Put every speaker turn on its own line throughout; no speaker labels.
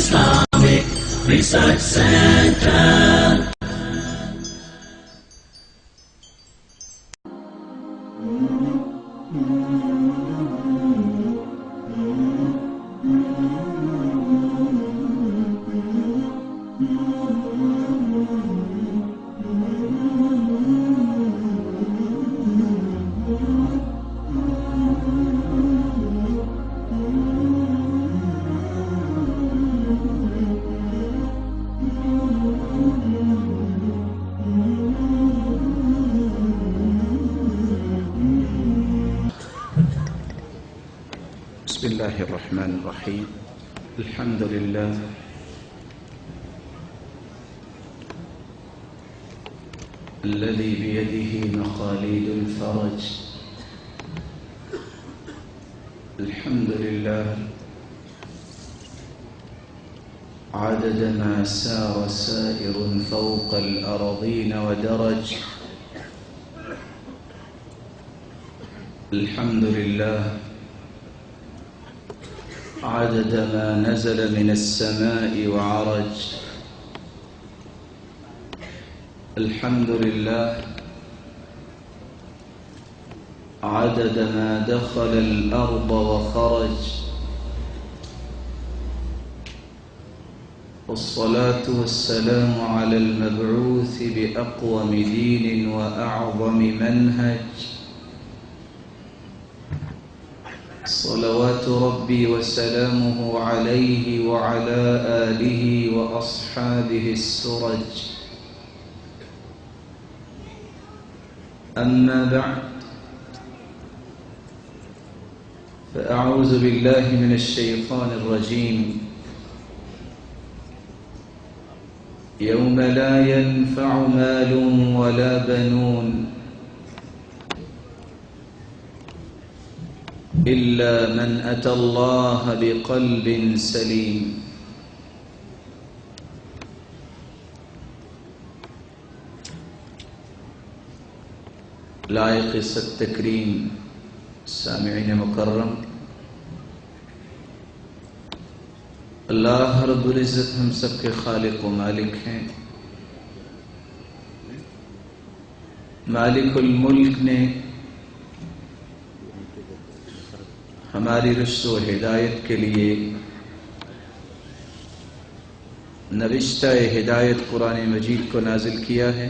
Islamic Research Center.
بسم الله الرحمن الرحيم. الحمد لله الذي بيده مقاليد الفرج. الحمد لله عدد ما سار سائر فوق الأرضين ودرج. الحمد لله عدد ما نزل من السماء وعرج. الحمد لله عدد ما دخل الأرض وخرج. والصلاة والسلام على المبعوث بأقوم دين وأعظم منهج. صلوات ربي وسلامه عليه وعلى آله وأصحابه السرج. أما بعد، فأعوذ بالله من الشيطان الرجيم. يوم لا ينفع مال ولا بنون إلا من أتى الله بقلب سليم. لائق التکریم سامعین مکرم، اللہ رب العزت ہم سب کے خالق و مالک ہیں. مالک الملک نے ہماری رشد و ہدایت کے لیے نوشتہ ہدایت قرآن مجید کو نازل کیا ہے.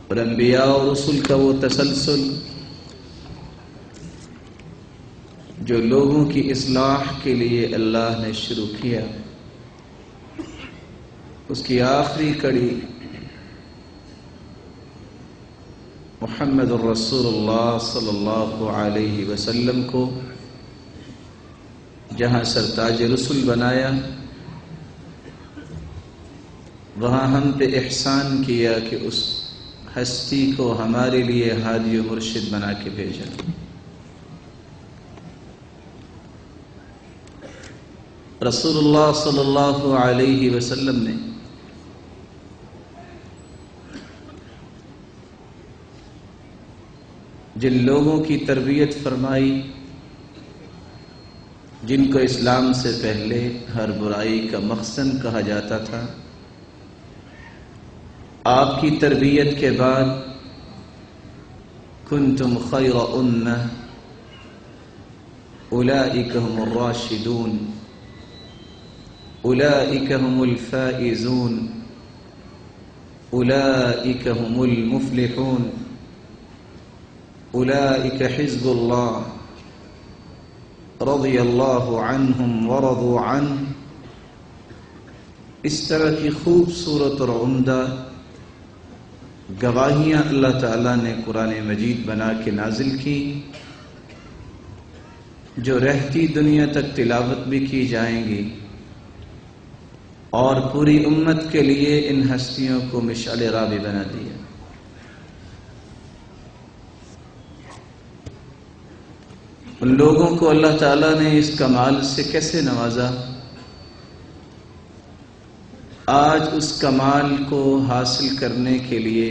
اور انبیاء اور رسل کا وہ تسلسل جو لوگوں کی اصلاح کے لیے اللہ نے شروع کیا، اس کی آخری کڑی محمد الرسول اللہ صلی اللہ علیہ وسلم کو جہاں سرتاج رسل بنایا، وہاں ہم پہ احسان کیا کہ اس ہستی کو ہمارے لیے ہادی و مرشد بنا کے بھیجا. رسول اللہ صلی اللہ علیہ وسلم نے جن لوگوں کی تربیت فرمائی، جن کو اسلام سے پہلے ہر برائی کا مخزن کہا جاتا تھا، آپ کی تربیت کے بعد کنتم خیر امہ اولئک هم الراشدون اولئک هم الفائزون اولئک هم المفلحون اولئک حزب اللہ رضی اللہ عنہم ورضوا عنہ. اس طرح کی خوبصورت اور عمدہ گواہیاں اللہ تعالیٰ نے قرآن مجید بنا کے نازل کی، جو رہتی دنیا تک تلاوت بھی کی جائیں گی، اور پوری امت کے لیے ان ہستیوں کو مشعل راہ بھی بنا دیا. ان لوگوں کو اللہ تعالیٰ نے اس کمال سے کیسے نوازا؟ آج اس کمال کو حاصل کرنے کے لیے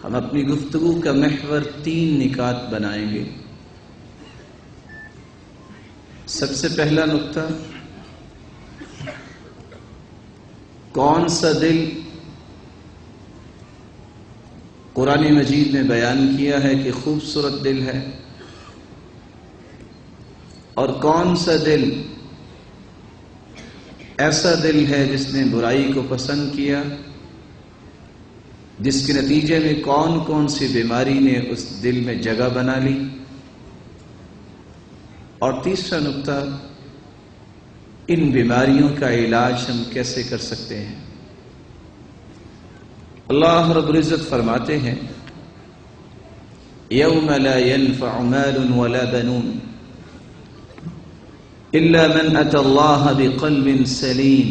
ہم اپنی گفتگو کا محور 3 نکات بنائیں گے. سب سے پہلا نقطہ، کون سا دل قرآن مجید میں بیان کیا ہے کہ خوبصورت دل ہے، اور کون سا دل ایسا دل ہے جس نے برائی کو پسند کیا، جس کے نتیجے میں کون کون سی بیماری نے اس دل میں جگہ بنا لی۔ اور تیسرا نقطہ، ان بیماریوں کا علاج ہم کیسے کر سکتے ہیں۔ اللہ رب العزت فرماتے ہیں، یوم لا ينفع مال ولا بنون الا من اتى الله بقلب سلیم۔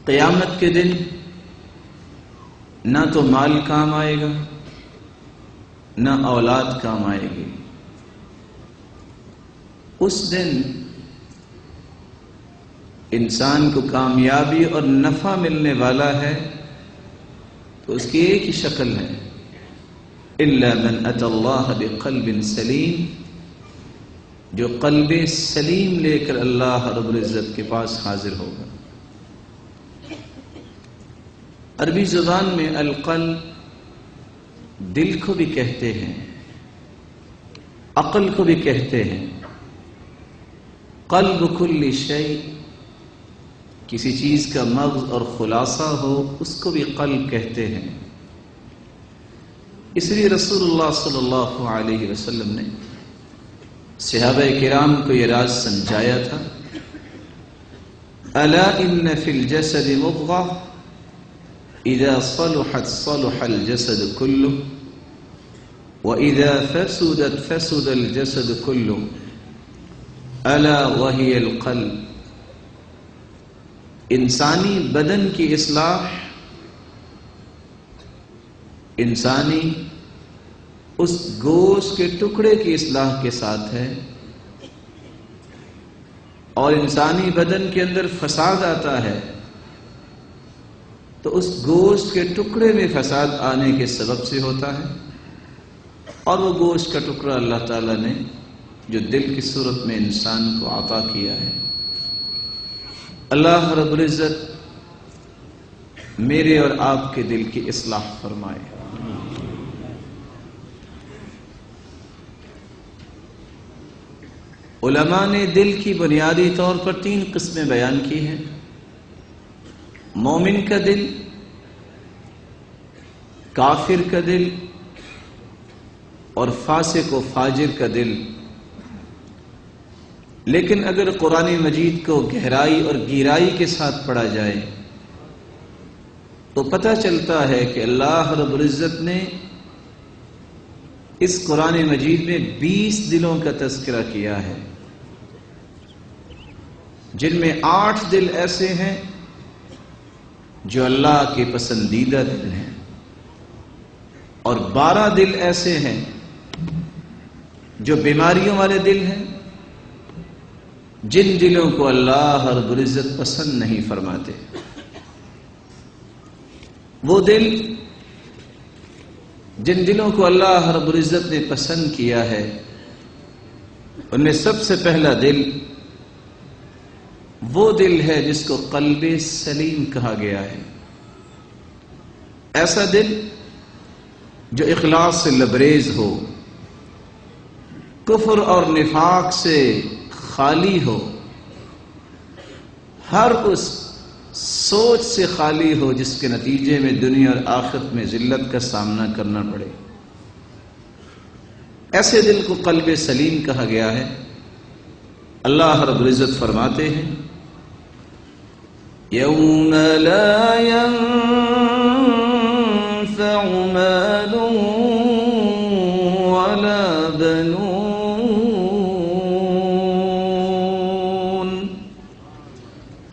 قیامت کے دن نہ تو مال کام آئے گا، نہ اولاد کام آئے گی۔ اس دن انسان کو کامیابی اور نفع ملنے والا ہے تو اس کی ایک ہی شکل ہے، الا من اتى الله بقلب سلیم، جو قلب سلیم لے کر اللہ رب العزت کے پاس حاضر ہوگا۔ عربی زبان میں القلب دل کو بھی کہتے ہیں، عقل کو بھی کہتے ہیں۔ قلب کل شیء، کسی چیز کا مغز اور خلاصہ ہو اس کو بھی قلب کہتے ہیں۔ اس لیے رسول اللہ صلی اللہ علیہ وسلم نے صحابہ کرام کو یہ راز سمجھایا تھا، الا ان فی الجسد مضغہ اذا صلحت صلح الجسد كله واذا فسدت فسد الجسد كله الا وهي القلب۔ انسانی بدن کی اصلاح انسانی اس گوشت کے ٹکڑے کی اصلاح کے ساتھ ہے، اور انسانی بدن کے اندر فساد آتا ہے تو اس گوشت کے ٹکڑے میں فساد آنے کے سبب سے ہوتا ہے، اور وہ گوشت کا ٹکڑا اللہ تعالیٰ نے جو دل کی صورت میں انسان کو عطا کیا ہے۔ اللہ رب العزت میرے اور آپ کے دل کی اصلاح فرمائے۔ علماء نے دل کی بنیادی طور پر 3 قسمیں بیان کی ہیں، مومن کا دل، کافر کا دل، اور فاسق و فاجر کا دل۔ لیکن اگر قرآن مجید کو گہرائی اور گہرائی کے ساتھ پڑھا جائے تو پتہ چلتا ہے کہ اللہ رب العزت نے اس قرآن مجید میں 20 دلوں کا تذکرہ کیا ہے، جن میں 8 دل ایسے ہیں جو اللہ کے پسندیدہ دل ہیں، اور 12 دل ایسے ہیں جو بیماریوں والے دل ہیں، جن دلوں کو اللہ رب العزت پسند نہیں فرماتے۔ وہ دل جن دلوں کو اللہ رب العزت نے پسند کیا ہے، ان میں سب سے پہلا دل وہ دل ہے جس کو قلب سلیم کہا گیا ہے۔ ایسا دل جو اخلاص سے لبریز ہو، کفر اور نفاق سے خالی ہو، ہر اس سوچ سے خالی ہو جس کے نتیجے میں دنیا اور آخرت میں ذلت کا سامنا کرنا پڑے۔ ایسے دل کو قلب سلیم کہا گیا ہے۔ اللہ رب العزت فرماتے ہیں، یوم لا ينفع مال ولا بنون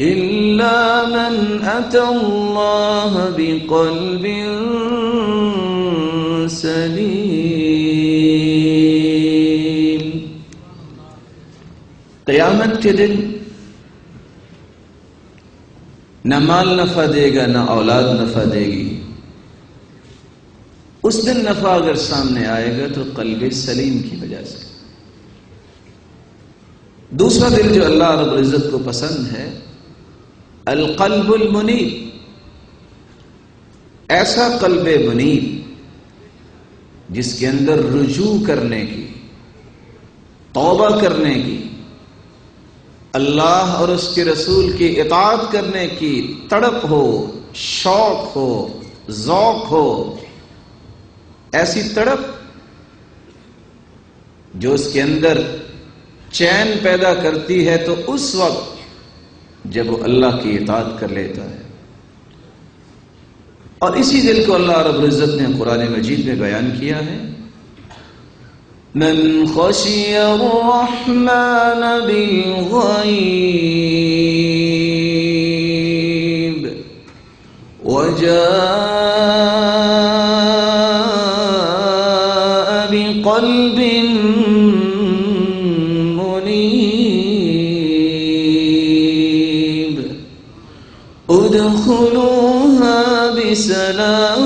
الا من اتى الله بقلب سلیم۔ قیامت کے دن نہ مال نفع دے گا، نہ اولاد نفع دے گی۔ اس دن نفع اگر سامنے آئے گا تو قلب سلیم کی وجہ سے۔ دوسرا دل جو اللہ رب العزت کو پسند ہے، القلب المنیب، ایسا قلب منیب جس کے اندر رجوع کرنے کی، توبہ کرنے کی، اللہ اور اس کے رسول کی اطاعت کرنے کی تڑپ ہو، شوق ہو، ذوق ہو، ایسی تڑپ جو اس کے اندر چین پیدا کرتی ہے تو اس وقت جب وہ اللہ کی اطاعت کر لیتا ہے. اور اسی دل کو اللہ رب العزت نے قرآن مجید میں بیان کیا ہے، من خشی الرحمن بالغیب وجاء بقلب منیب ادخلوها بسلام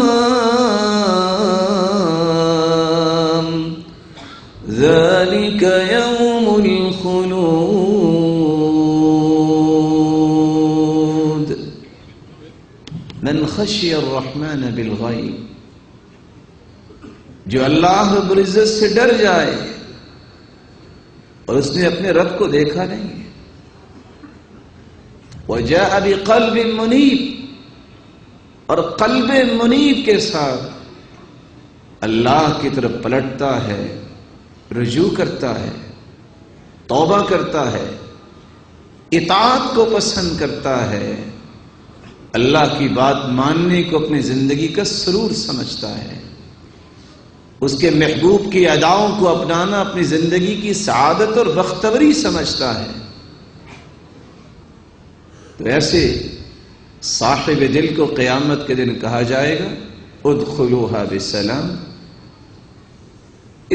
ذلك يوم الخلود. من خشی الرحمن بالغیب، جو اللہ رب العزت سے ڈر جائے اور اس نے اپنے رب کو دیکھا نہیں. وجاء بقلب منیب، اور قلب منیب کے ساتھ اللہ کی طرف پلٹتا ہے، رجوع کرتا ہے، توبہ کرتا ہے، اطاعت کو پسند کرتا ہے، اللہ کی بات ماننے کو اپنی زندگی کا سرور سمجھتا ہے، اس کے محبوب کی اداؤں کو اپنانا اپنی زندگی کی سعادت اور بختوری سمجھتا ہے. تو ایسے صاحب دل کو قیامت کے دن کہا جائے گا ادخلوها بسلام،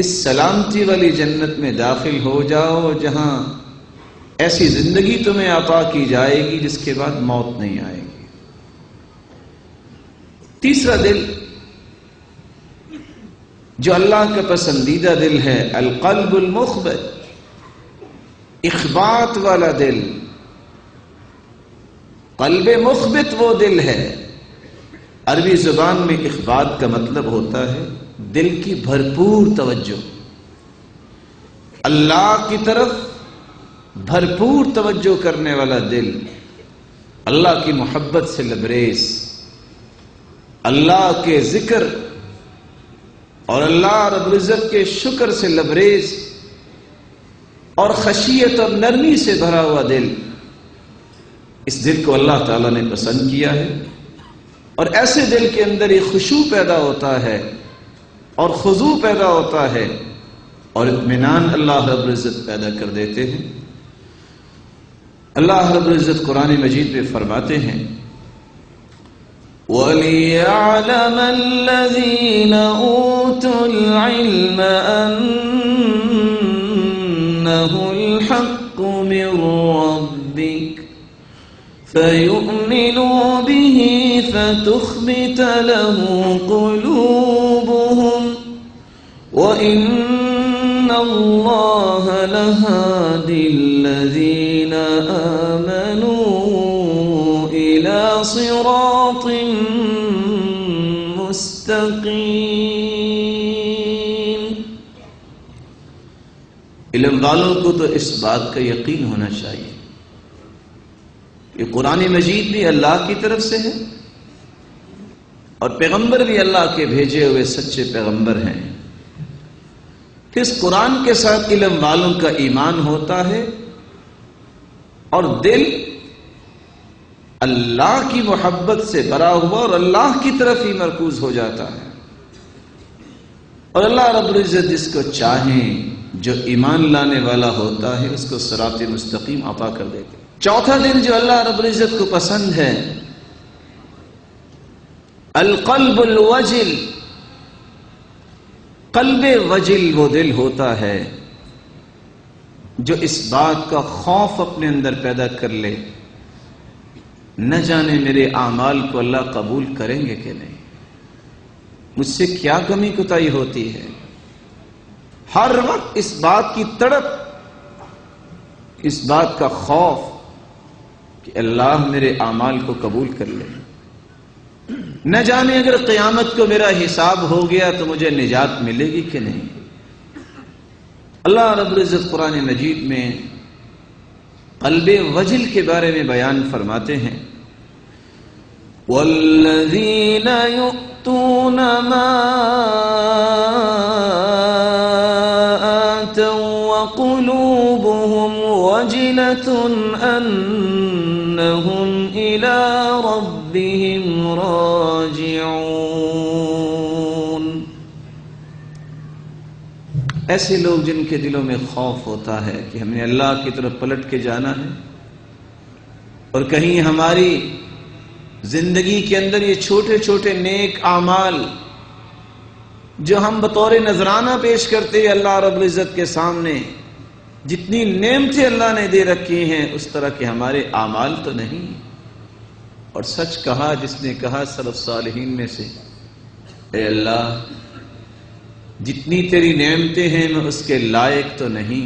اس سلامتی والی جنت میں داخل ہو جاؤ جہاں ایسی زندگی تمہیں عطا کی جائے گی جس کے بعد موت نہیں آئے گی. تیسرا دل جو اللہ کا پسندیدہ دل ہے، القلب المخبت، اخبات والا دل. قلب مخبت وہ دل ہے، عربی زبان میں اخبات کا مطلب ہوتا ہے دل کی بھرپور توجہ، اللہ کی طرف بھرپور توجہ کرنے والا دل، اللہ کی محبت سے لبریز، اللہ کے ذکر اور اللہ رب العزت کے شکر سے لبریز اور خشیت اور نرمی سے بھرا ہوا دل. اس دل کو اللہ تعالیٰ نے پسند کیا ہے، اور ایسے دل کے اندر ایک خشوع پیدا ہوتا ہے اور خضوع پیدا ہوتا ہے اور اطمینان اللہ رب العزت پیدا کر دیتے ہیں. اللہ رب العزت قرآن مجید میں فرماتے ہیں وَلِيَعْلَمَ الَّذِينَ أُوتُوا الْعِلْمَ أَنَّهُ الْحَقُّ مِنْ رَبِّكَ فَيُؤْمِنُوا بِهِ فَتُخْبِتَ لَهُ قُلُوبُهُمْ وَإِنَّ اللَّهَ لَهَادِي الَّذِينَ آمَنُوا إِلَى صِرَاطٍ مُسْتَقِيمٍ. علم والوں کو تو اس بات کا یقین ہونا چاہیے کہ قرآن مجید بھی اللہ کی طرف سے ہے اور پیغمبر بھی اللہ کے بھیجے ہوئے سچے پیغمبر ہیں. کہ اس قرآن کے ساتھ علم والوں کا ایمان ہوتا ہے اور دل اللہ کی محبت سے بھرا ہوا اور اللہ کی طرف ہی مرکوز ہو جاتا ہے. اور اللہ رب العزت جس کو چاہیں جو ایمان لانے والا ہوتا ہے اس کو صراط مستقیم عطا کر دیتے. چوتھا دل جو اللہ رب العزت کو پسند ہے القلب الوجل، قلب وجل وہ دل ہوتا ہے جو اس بات کا خوف اپنے اندر پیدا کر لے نہ جانے میرے اعمال کو اللہ قبول کریں گے کہ نہیں، مجھ سے کیا کمی کوتاہی ہوتی ہے. ہر وقت اس بات کی تڑپ اس بات کا خوف کہ اللہ میرے اعمال کو قبول کر لے، نہ جانے اگر قیامت کو میرا حساب ہو گیا تو مجھے نجات ملے گی کہ نہیں۔ اللہ رب العزت قرآن مجید میں قلب وجل کے بارے میں بیان فرماتے ہیں، وَالَّذِينَ يُؤْتُونَ مَا آتَوا وَقُلُوبُهُمْ وَجِلَةٌ أَنَّهُمْ إِلَى رَبِّهِمْ رَاجِعُونَ۔ ایسے لوگ جن کے دلوں میں خوف ہوتا ہے کہ ہم نے اللہ کی طرف پلٹ کے جانا ہے، اور کہیں ہماری زندگی کے اندر یہ چھوٹے چھوٹے نیک اعمال جو ہم بطور نذرانہ پیش کرتے ہیں اللہ رب العزت کے سامنے، جتنی نعمتیں اللہ نے دے رکھی ہیں اس طرح کے ہمارے اعمال تو نہیں۔ اور سچ کہا جس نے کہا سلف صالحین میں سے، اے اللہ جتنی تیری نعمتیں ہیں میں اس کے لائق تو نہیں،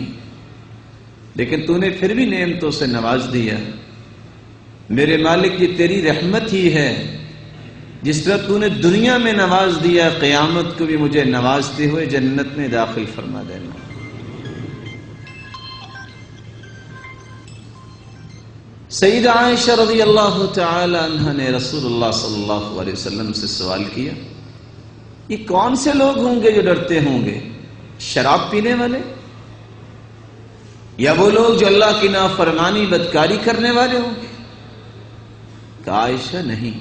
لیکن تو نے پھر بھی نعمتوں سے نواز دیا۔ میرے مالک یہ تیری رحمت ہی ہے، جس طرح تو نے دنیا میں نواز دیا، قیامت کو بھی مجھے نوازتے ہوئے جنت میں داخل فرما دینا۔ سیدہ عائشہ رضی اللہ تعالی عنہا نے رسول اللہ صلی اللہ علیہ وسلم سے سوال کیا، یہ کون سے لوگ ہوں گے جو ڈرتے ہوں گے؟ شراب پینے والے، یا وہ لوگ جو اللہ کی نافرمانی بدکاری کرنے والے ہوں گے؟ کہ عائشہ نہیں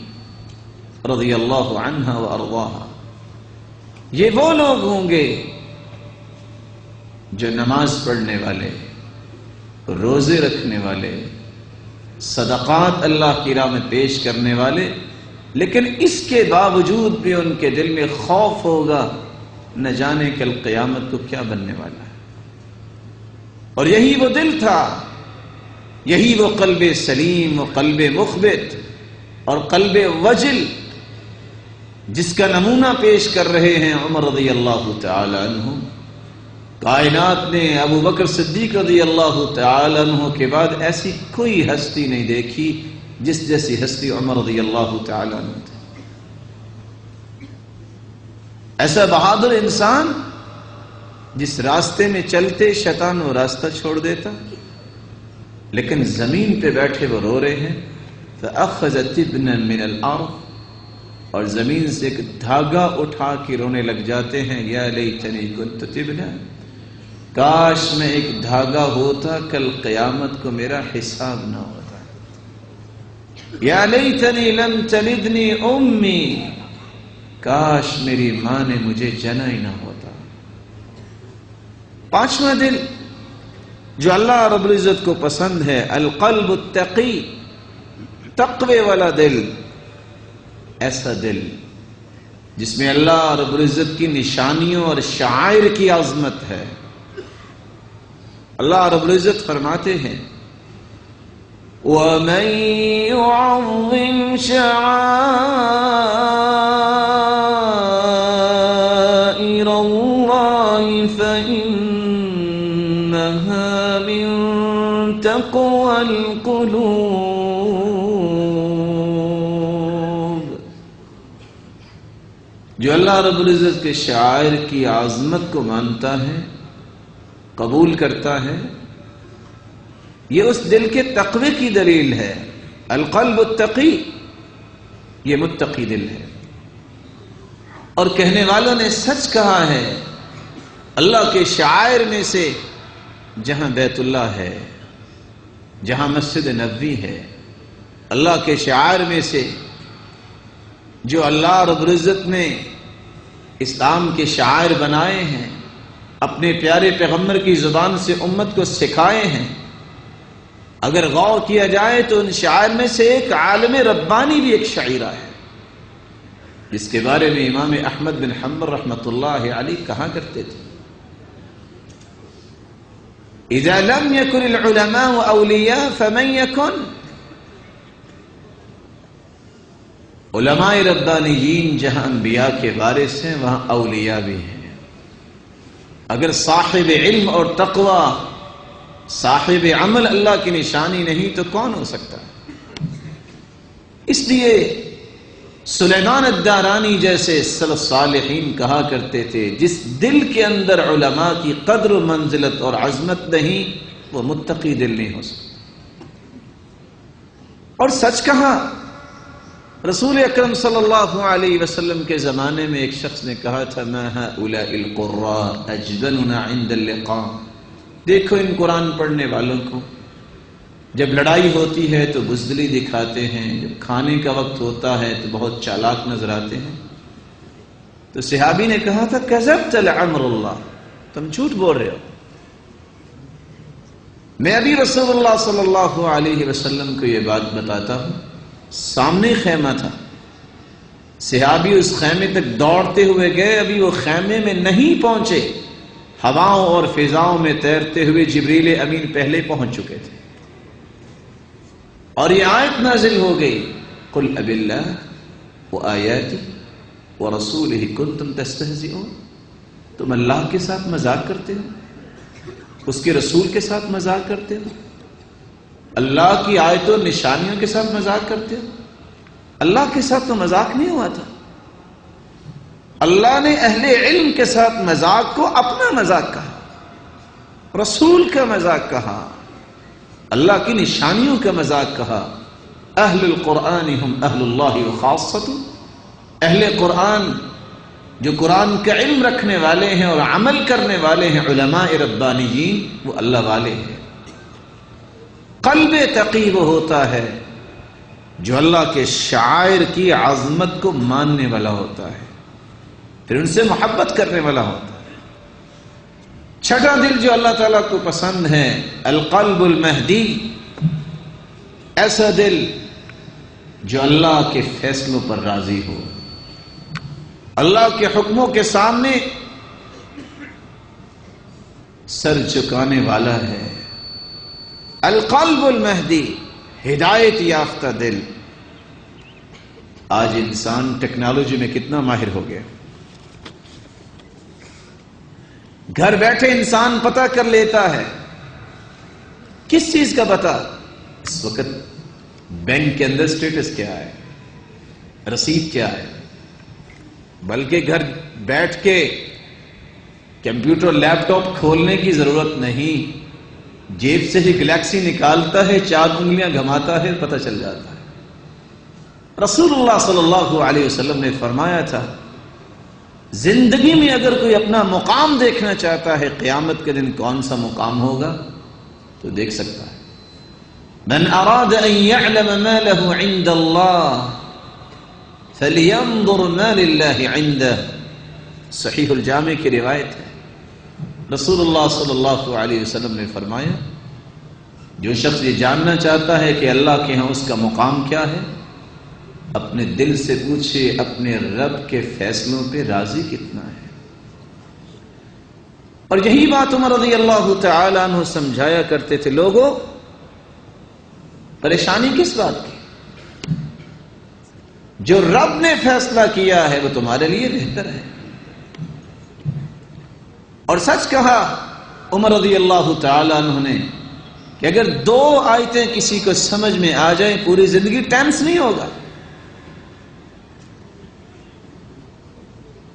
رضی اللہ عنہا وارضاہا، یہ وہ لوگ ہوں گے جو نماز پڑھنے والے، روزے رکھنے والے، صدقات اللہ کی راہ میں پیش کرنے والے، لیکن اس کے باوجود بھی ان کے دل میں خوف ہوگا نہ جانے کل قیامت کو کیا بننے والا ہے۔ اور یہی وہ دل تھا، یہی وہ قلب سلیم و قلب مخبت اور قلب وجل جس کا نمونہ پیش کر رہے ہیں عمر رضی اللہ تعالی عنہ۔ کائنات نے ابو بکر صدیق رضی اللہ تعالی عنہ کے بعد ایسی کوئی ہستی نہیں دیکھی جس جیسی ہستی عمر رضی اللہ تعالی عنہ تھے۔ ایسا بہادر انسان جس راستے میں چلتے شیطان وہ راستہ چھوڑ دیتا، لیکن زمین پہ بیٹھے وہ رو رہے ہیں، فَأَخَذَ تِبْنًا مِنَ الْأَرْضِ، اور زمین سے ایک دھاگا اٹھا کے رونے لگ جاتے ہیں، یا لیتنی کنت تبنا، کاش میں ایک دھاگا ہوتا کل قیامت کو میرا حساب نہ ہوتا، یا لیتنی لم تلدنی امی، کاش میری ماں نے مجھے جنا ہی نہ ہوتا۔ پانچواں دل جو اللہ رب العزت کو پسند ہے، القلب التقی، تقوی والا دل، ایسا دل جس میں اللہ رب العزت کی نشانیوں اور شعائر کی عظمت ہے۔ اللہ رب العزت فرماتے ہیں، وَمَن يُعَظِّمْ شَعَائِرَ اللَّهِ فَإِنَّهَا مِن تَقْوَى الْقُلُوبِ۔ جو اللہ رب العزت کے شعائر کی عظمت کو مانتا ہے، قبول کرتا ہے، یہ اس دل کے تقوی کی دلیل ہے۔ القلب التقی، یہ متقی دل ہے۔ اور کہنے والوں نے سچ کہا ہے، اللہ کے شعائر میں سے جہاں بیت اللہ ہے، جہاں مسجد نبوی ہے، اللہ کے شعائر میں سے جو اللہ رب العزت نے اسلام کے شعائر بنائے ہیں، اپنے پیارے پیغمبر کی زبان سے امت کو سکھائے ہیں، اگر غور کیا جائے تو ان شعائر میں سے ایک عالم ربانی بھی ایک شاعرہ ہے، جس کے بارے میں امام احمد بن حنبل رحمۃ اللہ علیہ کہا کرتے تھے، اذا لم يكن العلماء اولیاء فمن يكن۔ علماء ربانیین جہاں انبیاء کے وارث ہیں وہاں اولیاء بھی ہیں۔ اگر صاحب علم اور تقوی صاحب عمل اللہ کی نشانی نہیں تو کون ہو سکتا؟ اس لیے سلیمان الدارانی جیسے سلف صالحین کہا کرتے تھے، جس دل کے اندر علماء کی قدر و منزلت اور عظمت نہیں، وہ متقی دل نہیں ہو سکتا۔ اور سچ کہا، رسول اکرم صلی اللہ علیہ وسلم کے زمانے میں ایک شخص نے کہا تھا، ما هؤلاء القراء اجبننا عند اللقاء، دیکھو ان قرآن پڑھنے والوں کو، جب لڑائی ہوتی ہے تو بزدلی دکھاتے ہیں، جب کھانے کا وقت ہوتا ہے تو بہت چالاک نظر آتے ہیں۔ تو صحابی نے کہا تھا، کذبت لعمر اللہ، تم جھوٹ بول رہے ہو، میں ابھی رسول اللہ صلی اللہ علیہ وسلم کو یہ بات بتاتا ہوں۔ سامنے خیمہ تھا، صحابی اس خیمے تک دوڑتے ہوئے گئے، ابھی وہ خیمے میں نہیں پہنچے، ہواؤں اور فضاؤں میں تیرتے ہوئے جبریل امین پہلے پہنچ چکے تھے، اور یہ آیت نازل ہو گئی، قل اب اللہ وآیاتہ ورسولہ کنتم تستہزئون، تم اللہ کے ساتھ مذاق کرتے ہو، اس کے رسول کے ساتھ مذاق کرتے ہو، اللہ کی آیتوں نشانیوں کے ساتھ مذاق کرتے ہو۔ اللہ کے ساتھ تو مذاق نہیں ہوا تھا، اللہ نے اہل علم کے ساتھ مذاق کو اپنا مذاق کہا، رسول کا مذاق کہا، اللہ کی نشانیوں کا مذاق کہا۔ اہل القرآن ہم اہل اللہ وخاصۃ، اہل قرآن جو قرآن کا علم رکھنے والے ہیں اور عمل کرنے والے ہیں، علماء ربانیین، وہ اللہ والے ہیں۔ قلب تقی وہ ہوتا ہے جو اللہ کے شعائر کی عظمت کو ماننے والا ہوتا ہے، پھر ان سے محبت کرنے والا ہوتا ہے۔ چھٹا دل جو اللہ تعالیٰ کو پسند ہے، القلب المہدی، ایسا دل جو اللہ کے فیصلوں پر راضی ہو، اللہ کے حکموں کے سامنے سر جھکانے والا ہے۔ القلب المہدی، ہدایت یافتہ دل۔ آج انسان ٹیکنالوجی میں کتنا ماہر ہو گیا، گھر بیٹھے انسان پتہ کر لیتا ہے۔ کس چیز کا پتہ؟ اس وقت بینک کے اندر سٹیٹس کیا ہے، رسید کیا ہے، بلکہ گھر بیٹھ کے کمپیوٹر لیپ ٹاپ کھولنے کی ضرورت نہیں، جیب سے ہی گلیکسی نکالتا ہے، 4 انگلیاں گھماتا ہے، پتہ چل جاتا ہے۔ رسول اللہ صلی اللہ علیہ وسلم نے فرمایا تھا، زندگی میں اگر کوئی اپنا مقام دیکھنا چاہتا ہے، قیامت کے دن کون سا مقام ہوگا تو دیکھ سکتا ہے۔ من اراد ان يعلم ما له عند الله فلينظر ما لله عنده، صحیح الجامع کی روایت ہے۔ رسول اللہ صلی اللہ علیہ وسلم نے فرمایا، جو شخص یہ جاننا چاہتا ہے کہ اللہ کے ہاں اس کا مقام کیا ہے، اپنے دل سے پوچھے اپنے رب کے فیصلوں پہ راضی کتنا ہے۔ اور یہی بات عمر رضی اللہ تعالی عنہ سمجھایا کرتے تھے، لوگوں پریشانی کس بات کی؟ جو رب نے فیصلہ کیا ہے وہ تمہارے لیے بہتر ہے۔ اور سچ کہا عمر رضی اللہ تعالی عنہ نے کہ اگر 2 آیتیں کسی کو سمجھ میں آ جائیں، پوری زندگی ٹینس نہیں ہوگا۔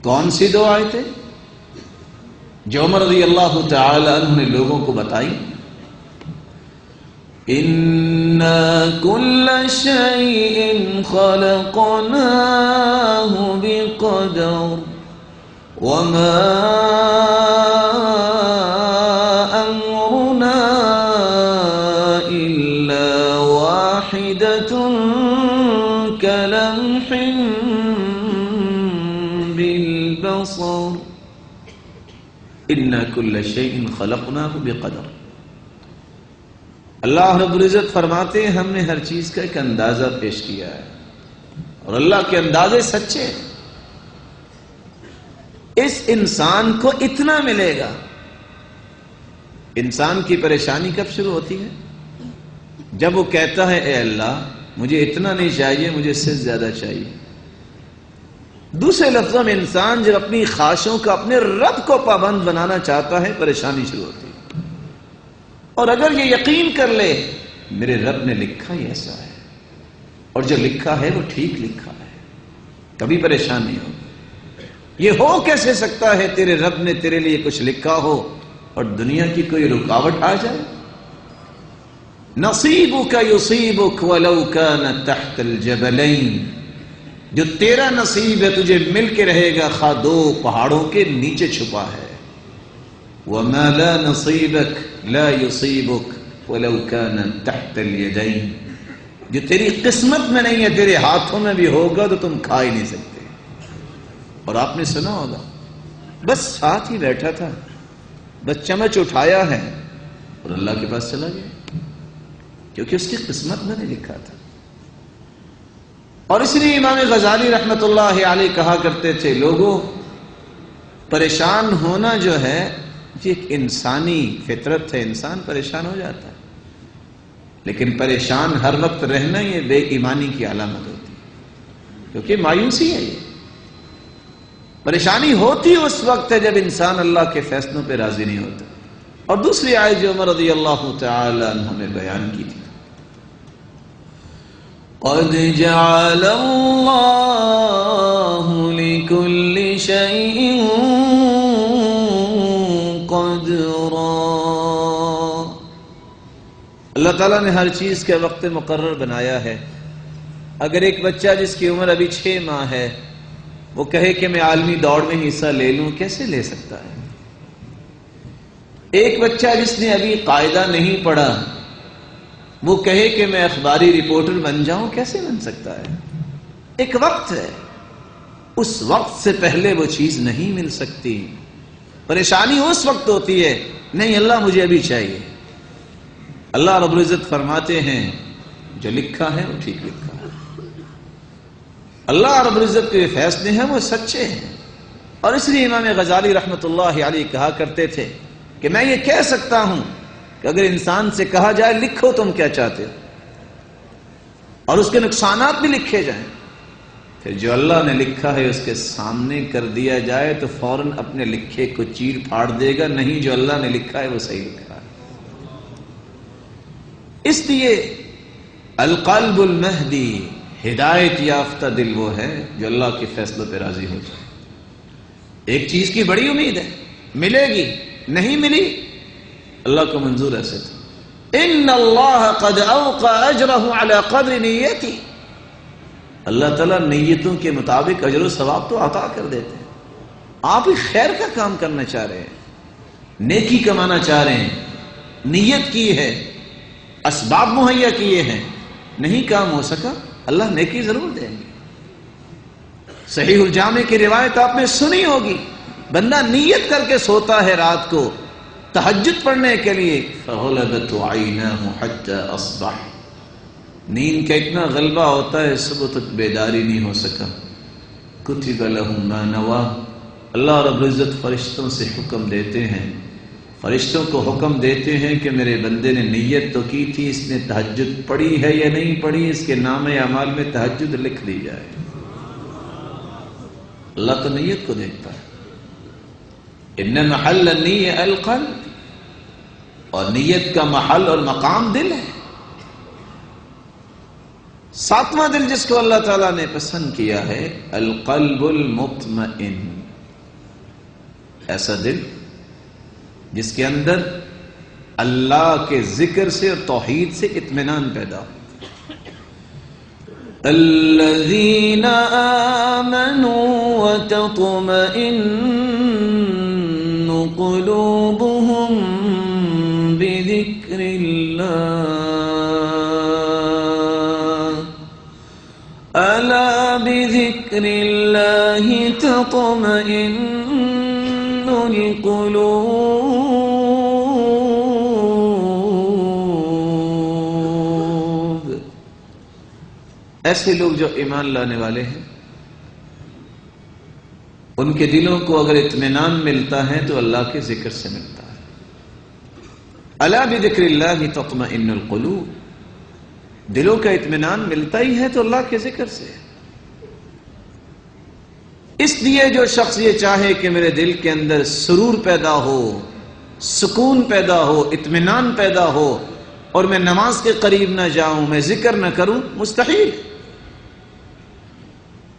کون سی 2 آیتیں جو عمر رضی اللہ تعالی عنہ نے لوگوں کو بتائی؟ اِنَّا كُلَّ شَيْءٍ خَلَقْنَاهُ بِقَدَرٍ وَمَا أَمْرُنَا إِلَّا وَاحِدَةٌ كَلَمْحٍ بِالْبَصَرِ إِنَّا كُلَّ شَيْءٍ خَلَقْنَاهُ بِقَدَرٍ۔ اللہ رب العزت فرماتے ہیں، ہم نے ہر چیز کا ایک اندازہ پیش کیا ہے، اور اللہ کے اندازے سچے ہیں۔ اس انسان کو اتنا ملے گا۔ انسان کی پریشانی کب شروع ہوتی ہے؟ جب وہ کہتا ہے، اے اللہ مجھے اتنا نہیں چاہیے، مجھے اس سے زیادہ چاہیے۔ دوسرے لفظوں میں انسان جب اپنی خواہشوں کا اپنے رب کو پابند بنانا چاہتا ہے، پریشانی شروع ہوتی ہے۔ اور اگر یہ یقین کر لے میرے رب نے لکھا ہی ایسا ہے اور جو لکھا ہے وہ ٹھیک لکھا ہے، کبھی پریشان نہیں ہوگا۔ یہ ہو کیسے سکتا ہے تیرے رب نے تیرے لیے کچھ لکھا ہو اور دنیا کی کوئی رکاوٹ آ جائے؟ نصیبک یصیبک ولو کان تحت الجبلین، جو تیرا نصیب ہے تجھے مل کے رہے گا خواہ دو پہاڑوں کے نیچے چھپا ہے۔ وما لا نصیبک لا یصیبک ولو کان تحت الیدین، جو تیری قسمت میں نہیں ہے تیرے ہاتھوں میں بھی ہوگا تو تم کھا ہی نہیں سکتے۔ اور آپ نے سنا ہوگا بس ساتھ ہی بیٹھا تھا، بس چمچ اٹھایا ہے اور اللہ کے پاس چلا گیا، کیونکہ اس کی قسمت میں نے لکھا تھا۔ اور اس لیے امام غزالی رحمت اللہ علیہ کہا کرتے تھے، لوگوں پریشان ہونا جو ہے یہ ایک انسانی فطرت ہے، انسان پریشان ہو جاتا ہے، لیکن پریشان ہر وقت رہنا یہ بے ایمانی کی علامت ہوتی ہے، کیونکہ مایوسی ہے۔ یہ پریشانی ہوتی اس وقت ہے جب انسان اللہ کے فیصلوں پہ راضی نہیں ہوتا۔ اور دوسری آیت جو عمر رضی اللہ تعالی عنہ نے بیان کی تھی، قد جعل اللہ لكل شيء قدرا، اللہ تعالیٰ نے ہر چیز کا وقت مقرر بنایا ہے۔ اگر ایک بچہ جس کی عمر ابھی 6 ماہ ہے وہ کہے کہ میں عالمی دوڑ میں حصہ لے لوں، کیسے لے سکتا ہے؟ ایک بچہ جس نے ابھی قاعدہ نہیں پڑھا وہ کہے کہ میں اخباری رپورٹر بن جاؤں، کیسے بن سکتا ہے؟ ایک وقت ہے، اس وقت سے پہلے وہ چیز نہیں مل سکتی۔ پریشانی اس وقت ہوتی ہے، نہیں اللہ مجھے ابھی چاہیے۔ اللہ رب العزت فرماتے ہیں جو لکھا ہے وہ ٹھیک لکھا ہے، اللہ رب العزت کے فیصلے ہیں وہ سچے ہیں۔ اور اس لیے امام غزالی رحمت اللہ علیہ کہا کرتے تھے کہ میں یہ کہہ سکتا ہوں کہ اگر انسان سے کہا جائے لکھو تم کیا چاہتے ہو، اور اس کے نقصانات بھی لکھے جائیں، پھر جو اللہ نے لکھا ہے اس کے سامنے کر دیا جائے تو فوراً اپنے لکھے کو چیر پھاڑ دے گا، نہیں جو اللہ نے لکھا ہے وہ صحیح لکھا ہے۔ اس لیے القلب المہدی، ہدایت یافتہ دل وہ ہے جو اللہ کے فیصلوں پہ راضی ہو جائے۔ ایک چیز کی بڑی امید ہے، ملے گی، نہیں ملی اللہ کو منظور ایسے تھا۔ ان اللہ قد اوقع اجرہ علی قدر نیتی، اللہ تعالیٰ نیتوں کے مطابق اجر و ثواب تو عطا کر دیتے ہیں۔ آپ ہی خیر کا کام کرنا چاہ رہے ہیں، نیکی کمانا چاہ رہے ہیں، نیت کی ہے، اسباب مہیا کیے ہیں، نہیں کام ہو سکا، اللہ نیکی ضرور دیں گے۔ صحیح الجامع کی روایت آپ نے سنی ہوگی، بندہ نیت کر کے سوتا ہے رات کو تہجد پڑھنے کے لیے، فغلبت عیناہ حتی اصبح، نیند کا اتنا غلبہ ہوتا ہے صبح تک بیداری نہیں ہو سکا۔ کتب لہ ما نویٰ، اللہ رب العزت فرشتوں سے حکم دیتے ہیں، فرشتوں کو حکم دیتے ہیں کہ میرے بندے نے نیت تو کی تھی، اس نے تہجد پڑھی ہے یا نہیں پڑھی، اس کے نام اعمال میں تہجد لکھ دی جائے۔ اللہ تو نیت کو دیکھتا ہے۔ ان محل النیہ القلب، اور نیت کا محل اور مقام دل ہے۔ 7واں دل جس کو اللہ تعالیٰ نے پسند کیا ہے القلب المطمئن، ایسا دل جس کے اندر اللہ کے ذکر سے اور توحید سے اطمینان پیدا ہو۔ الذین آمنوا وتطمئن قلوبهم بذکر اللہ الا بذکر اللہ تطمئن القلوب۔ ایسے لوگ جو ایمان لانے والے ہیں ان کے دلوں کو اگر اطمینان ملتا ہے تو اللہ کے ذکر سے ملتا ہے۔ الا بذکر اللہ تطمئن القلوب، دلوں کا اطمینان ملتا ہی ہے تو اللہ کے ذکر سے۔ اس لیے جو شخص یہ چاہے کہ میرے دل کے اندر سرور پیدا ہو، سکون پیدا ہو، اطمینان پیدا ہو اور میں نماز کے قریب نہ جاؤں، میں ذکر نہ کروں، مستحیل۔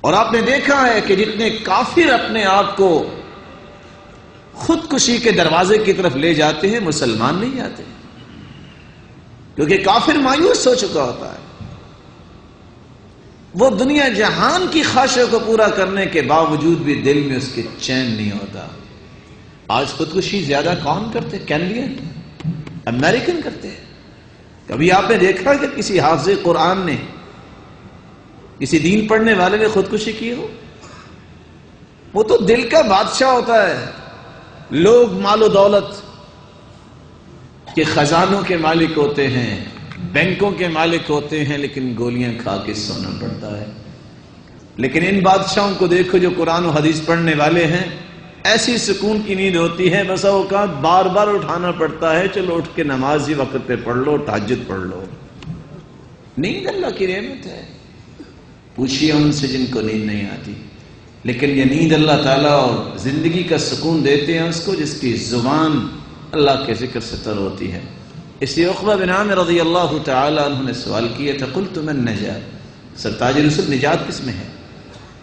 اور آپ نے دیکھا ہے کہ جتنے کافر اپنے آپ کو خودکشی کے دروازے کی طرف لے جاتے ہیں، مسلمان نہیں جاتے، کیونکہ کافر مایوس ہو چکا ہوتا ہے۔ وہ دنیا جہان کی خواہشوں کو پورا کرنے کے باوجود بھی دل میں اس کے چین نہیں ہوتا۔ آج خودکشی زیادہ کون کرتے؟ کینیڈین، امریکن کرتے ہیں۔ کبھی آپ نے دیکھا کہ کسی حافظ قرآن نے، کسی دین پڑھنے والے نے خودکشی کی ہو؟ وہ تو دل کا بادشاہ ہوتا ہے۔ لوگ مال و دولت کے خزانوں کے مالک ہوتے ہیں، بینکوں کے مالک ہوتے ہیں، لیکن گولیاں کھا کے سونا پڑتا ہے۔ لیکن ان بادشاہوں کو دیکھو جو قرآن و حدیث پڑھنے والے ہیں، ایسی سکون کی نیند ہوتی ہے، بسا اوقات بار بار اٹھانا پڑتا ہے، چلو اٹھ کے نماز ہی وقت پہ پڑھ لو، تہجد پڑھ لو۔ نیند اللہ کی نعمت ہے، پوچھیے ان سے جن کو نیند نہیں آتی۔ لیکن یہ نیند اللہ تعالیٰ اور زندگی کا سکون دیتے ہیں اس کو جس کی زبان اللہ کے ذکر سے تر ہوتی ہے۔ اس لیے عقبہ بن عامر رضی اللہ تعالی عنہ نے سوال کیا تھا، قلت من نجات، سرتاج رسول نجات کس میں ہے؟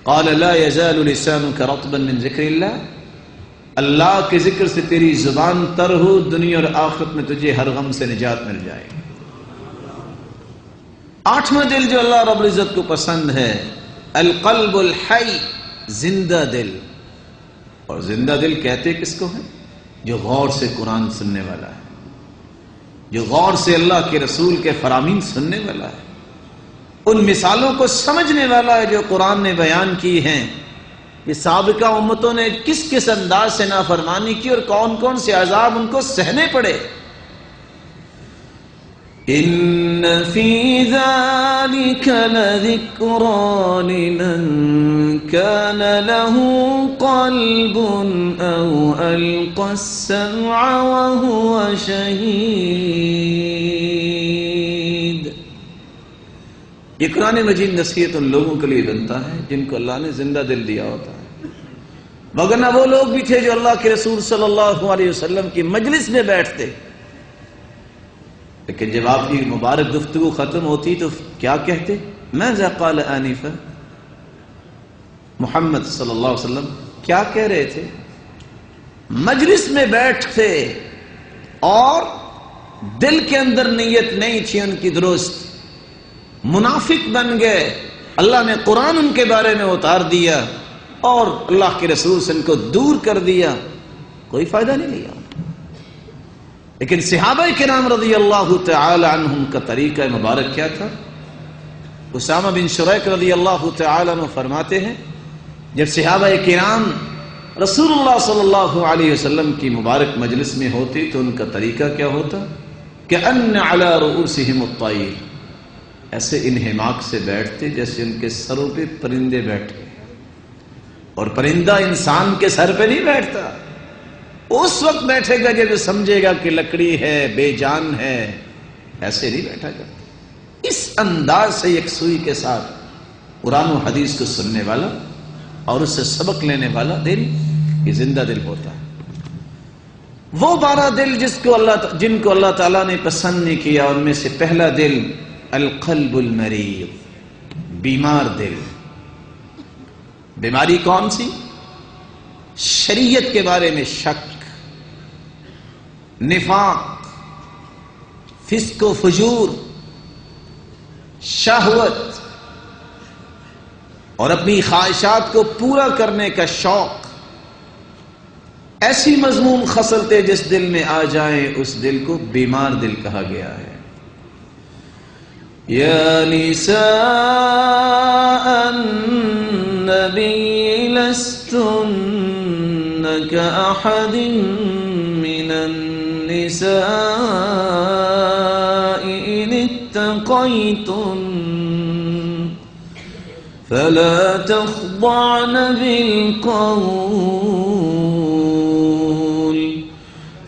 قال لا يزال لسانك رطبا من ذکر اللہ، اللہ کے ذکر سے تیری زبان تر ہو، دنیا اور آخرت میں تجھے ہر غم سے نجات مل جائے گی۔ آٹھواں دل جو اللہ رب العزت کو پسند ہے، القلب الحی، زندہ دل۔ اور زندہ دل کہتے کس کو ہے؟ جو غور سے قرآن سننے والا ہے، جو غور سے اللہ کے رسول کے فرامین سننے والا ہے، ان مثالوں کو سمجھنے والا ہے جو قرآن نے بیان کی ہیں کہ سابقہ امتوں نے کس کس انداز سے نافرمانی کی اور کون کون سے عذاب ان کو سہنے پڑے۔ ان فی ذلک لذکری لمن کان له قلب او القى السمع وهو شہید۔ یہ قرآن مجید نصیحت ان لوگوں کے لیے بنتا ہے جن کو اللہ نے زندہ دل دیا ہوتا ہے، وگرنہ وہ لوگ بھی تھے جو اللہ کے رسول صلی اللہ علیہ وسلم کی مجلس میں بیٹھتے، لیکن جب آپ کی مبارک گفتگو ختم ہوتی تو کیا کہتے؟ ماذا قال آنفا، محمد صلی اللہ علیہ وسلم کیا کہہ رہے تھے؟ مجلس میں بیٹھتے اور دل کے اندر نیت نہیں تھی ان کی درست، منافق بن گئے۔ اللہ نے قرآن ان کے بارے میں اتار دیا اور اللہ کے رسول سے ان کو دور کر دیا، کوئی فائدہ نہیں لیا۔ لیکن صحابہ کرام رضی اللہ تعالی عنہم کا طریقہ مبارک کیا تھا؟ اسامہ بن شریک رضی اللہ تعالی عنہ فرماتے ہیں جب صحابہ کرام رسول اللہ صلی اللہ علیہ وسلم کی مبارک مجلس میں ہوتے تو ان کا طریقہ کیا ہوتا کہ ان علی رؤوسہم الطیر، ایسے انہماک سے بیٹھتے جیسے ان کے سروں پہ پرندے بیٹھے، اور پرندہ انسان کے سر پہ نہیں بیٹھتا، اس وقت بیٹھے گا جب سمجھے گا کہ لکڑی ہے، بے جان ہے، ایسے نہیں بیٹھا کرتا۔ اس انداز سے یکسوئی کے ساتھ قرآن و حدیث کو سننے والا اور اس سے سبق لینے والا دل یہ زندہ دل ہوتا ہے۔ وہ 12 دل جن کو اللہ تعالیٰ نے پسند نہیں کیا، ان میں سے پہلا دل القلب المریض، بیمار دل۔ بیماری کون سی؟ شریعت کے بارے میں شک، نفاق، فسق و فجور، شہوت اور اپنی خواہشات کو پورا کرنے کا شوق، ایسی مذموم خصلتیں جس دل میں آ جائیں اس دل کو بیمار دل کہا گیا ہے۔ یا نساء النبی لستن کأحد من النساء ان اتقیتن فلا تخضعن بالقول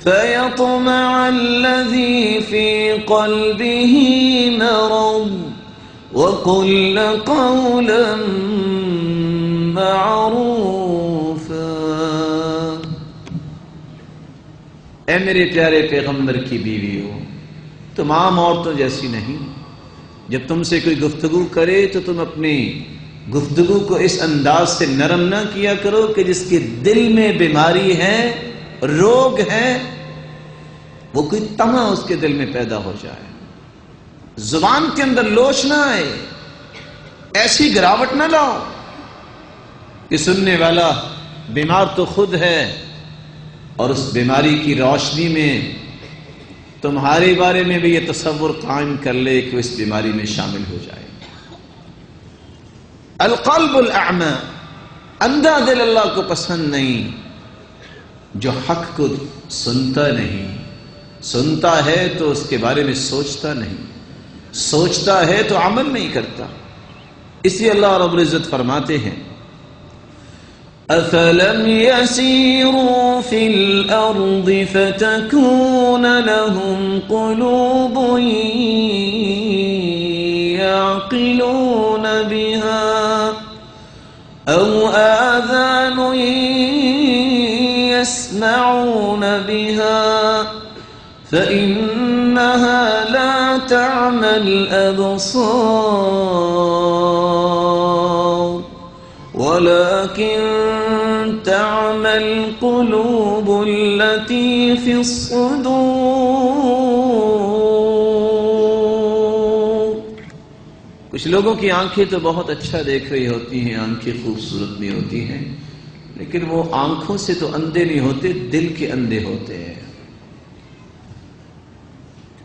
فيطمع الذي في قلبه مرض وقلن قولا معروفا۔ اے میرے پیارے پیغمبر کی بیوی ہو، تم عام عورتوں جیسی نہیں، جب تم سے کوئی گفتگو کرے تو تم اپنی گفتگو کو اس انداز سے نرم نہ کیا کرو کہ جس کے دل میں بیماری ہے، روگ ہے، وہ کوئی طمع اس کے دل میں پیدا ہو جائے، زبان کے اندر لوچ نہ آئے، ایسی گراوٹ نہ لاؤ کہ سننے والا بیمار تو خود ہے اور اس بیماری کی روشنی میں تمہارے بارے میں بھی یہ تصور قائم کر لے کہ اس بیماری میں شامل ہو جائے۔ القلب الاعمى، اندھا دل اللہ کو پسند نہیں، جو حق کو سنتا نہیں، سنتا ہے تو اس کے بارے میں سوچتا نہیں، سوچتا ہے تو عمل نہیں کرتا۔ اس لیے اللہ رب العزت فرماتے ہیں أَفَلَمْ يَسِيرُوا فِي الْأَرْضِ فَتَكُونَ لَهُمْ قُلُوبٌ يَعْقِلُونَ بِهَا أَوْ آذَانٌ يَسْمَعُونَ بِهَا فَإِنَّهَا لَا تَعْمَى الْأَبْصَارُ وَلَكِنْ تَعْمَى الْقُلُوبُ الَّتِي فِي الصُّدُورِ۔ کچھ لوگوں کی آنکھیں تو بہت اچھا دیکھ رہی ہوتی ہیں، آنکھیں خوبصورت بھی ہوتی ہیں، لیکن وہ آنکھوں سے تو اندھے نہیں ہوتے، دل کے اندھے ہوتے ہیں۔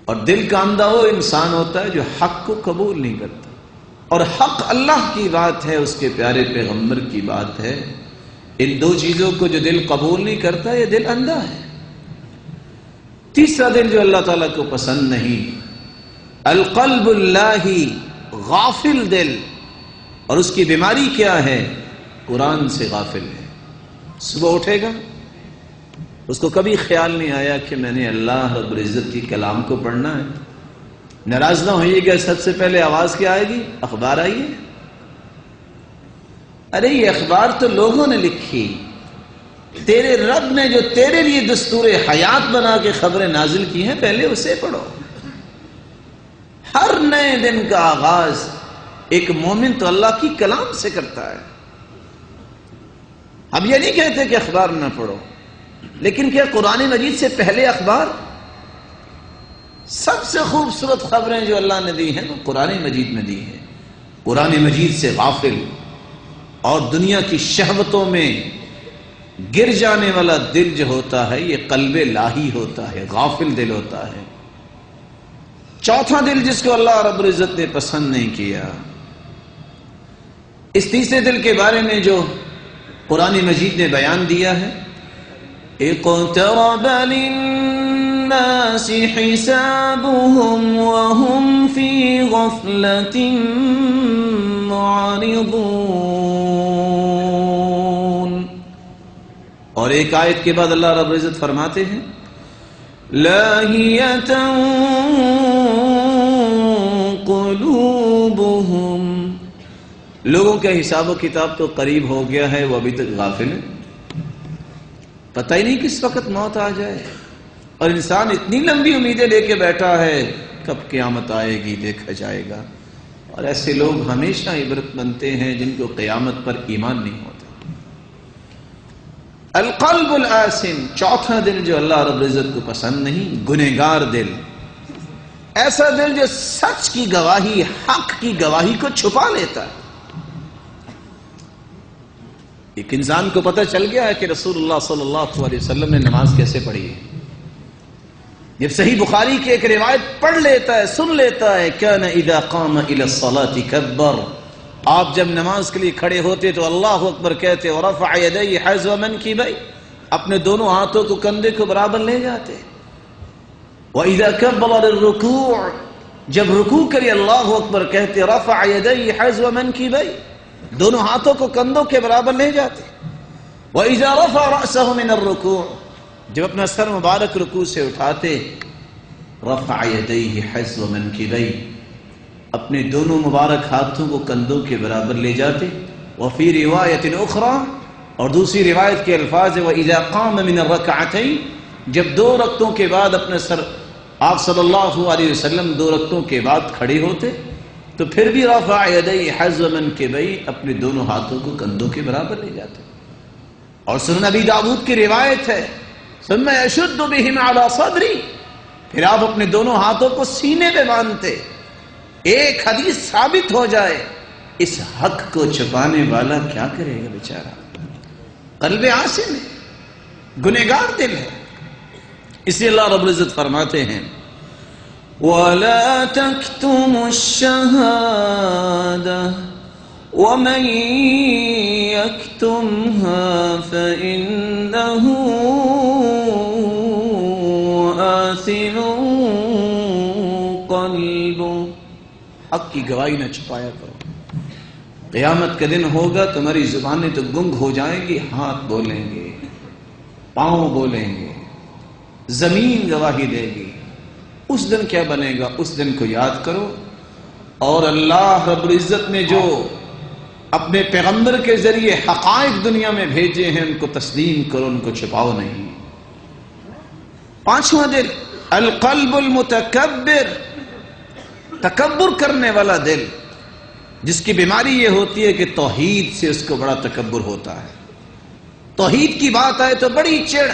اور دل کا اندھا وہ انسان ہوتا ہے جو حق کو قبول نہیں کرتا، اور حق اللہ کی بات ہے، اس کے پیارے پیغمبر کی بات ہے۔ ان دو چیزوں کو جو دل قبول نہیں کرتا، یہ دل اندھا ہے۔ تیسرا دل جو اللہ تعالیٰ کو پسند نہیں، القلب اللاہی، غافل دل، اور اس کی بیماری کیا ہے؟ قرآن سے غافل ہے۔ صبح اٹھے گا، اس کو کبھی خیال نہیں آیا کہ میں نے اللہ رب العزت کی کلام کو پڑھنا ہے۔ ناراض نہ ہوئیے گا، سب سے پہلے آواز کیا آئے گی؟ اخبار آئی ہے۔ ارے یہ اخبار تو لوگوں نے لکھی، تیرے رب نے جو تیرے لیے دستور حیات بنا کے خبریں نازل کی ہیں، پہلے اسے پڑھو۔ ہر نئے دن کا آغاز ایک مومن تو اللہ کی کلام سے کرتا ہے۔ اب یہ نہیں کہتے کہ اخبار نہ پڑھو، لیکن کیا قرآن مجید سے پہلے اخبار؟ سب سے خوبصورت خبریں جو اللہ نے دی ہیں وہ قرآن مجید میں دی ہیں۔ قرآن مجید سے غافل اور دنیا کی شہوتوں میں گر جانے والا دل جو ہوتا ہے، یہ قلب لاہی ہوتا ہے، غافل دل ہوتا ہے۔ چوتھا دل جس کو اللہ رب العزت نے پسند نہیں کیا، اس تیسرے دل کے بارے میں جو قرآن مجید نے بیان دیا ہے، اقترب للناس حسابهم وهم في غفلة معرضون۔ اور ایک آیت کے بعد اللہ رب العزت فرماتے ہیں لاہیۃ قلوبهم، لوگوں کا حساب و کتاب تو قریب ہو گیا ہے، وہ ابھی تک غافل ہے، پتہ ہی نہیں کس وقت موت آ جائے، اور انسان اتنی لمبی امیدیں لے کے بیٹھا ہے کب قیامت آئے گی، دیکھا جائے گا۔ اور ایسے لوگ ہمیشہ عبرت بنتے ہیں جن کو قیامت پر ایمان نہیں ہوتا۔ القلب الآثم، چوتھا دل جو اللہ رب العزت کو پسند نہیں، گنہگار دل، ایسا دل جو سچ کی گواہی، حق کی گواہی کو چھپا لیتا ہے۔ ایک انسان کو پتہ چل گیا ہے کہ رسول اللہ صلی اللہ علیہ وسلم نے نماز کیسے پڑھی ہے، جب صحیح بخاری کی ایک روایت پڑھ لیتا ہے، سن لیتا ہے، کان اذا قام الى الصلاة کبر، آپ جب نماز کے لیے کھڑے ہوتے تو اللہ اکبر کہتے، ورفع یدیہ حذو منکبیہ، اپنے دونوں ہاتھوں کو کندھے کو برابر لے جاتے، واذا کبر للرکوع، جب رکوع کرے اللہ اکبر کہتے، رفع یدیہ حذو منکبیہ، دونوں ہاتھوں کو کندھوں کے برابر لے جاتے، وَإِذَا رَفَعَ رَأْسَهُ مِنَ الرُّكُوعِ، جب اپنا سر مبارک رکوع سے اٹھاتے، رَفَعَ يَدَيْهِ حَذْوَ مَنْكِبَيْهِ، اپنے دونوں مبارک ہاتھوں کو کندھوں کے برابر لے جاتے، وَفِي رِوَایَةٍ أُخْرَى، اور دوسری روایت کے الفاظ ہے وَإِذَا قَامَ مِنَ الرَّكْعَتَيْنِ، جب 2 رکعتوں کے بعد اپنے سر آپ صلی اللہ علیہ وسلم 2 رکعتوں کے بعد کھڑے ہوتے تو پھر بھی رفع یدیہ حذو منکبیہ، اپنے دونوں ہاتھوں کو کندھوں کے برابر لے جاتے. اور سنن ابی داؤد کی روایت ہے ثم یشد بہما علی صدری، پھر آپ اپنے دونوں ہاتھوں کو سینے پہ باندھتے. ایک حدیث ثابت ہو جائے، اس حق کو چھپانے والا کیا کرے گا بیچارہ؟ قلب عاصم ہے، گنہگار دل ہے. اس لیے اللہ رب العزت فرماتے ہیں وَلَا تَكْتُمُوا الشَّهَادَةَ وَمَن يَكْتُمْهَا فَإِنَّهُ آثِمٌ قَلْبُهُ. حق کی گواہی نہ چھپایا کرو. قیامت کا دن ہوگا تمہاری زبانیں تو گنگ ہو جائیں گی، ہاتھ بولیں گے، پاؤں بولیں گے، زمین گواہی دے گی. اس دن کیا بنے گا؟ اس دن کو یاد کرو. اور اللہ رب العزت نے جو اپنے پیغمبر کے ذریعے حقائق دنیا میں بھیجے ہیں ان کو تسلیم کرو، ان کو چھپاؤ نہیں. 5واں دل القلب المتکبر، تکبر کرنے والا دل، جس کی بیماری یہ ہوتی ہے کہ توحید سے اس کو بڑا تکبر ہوتا ہے. توحید کی بات آئے تو بڑی چڑ،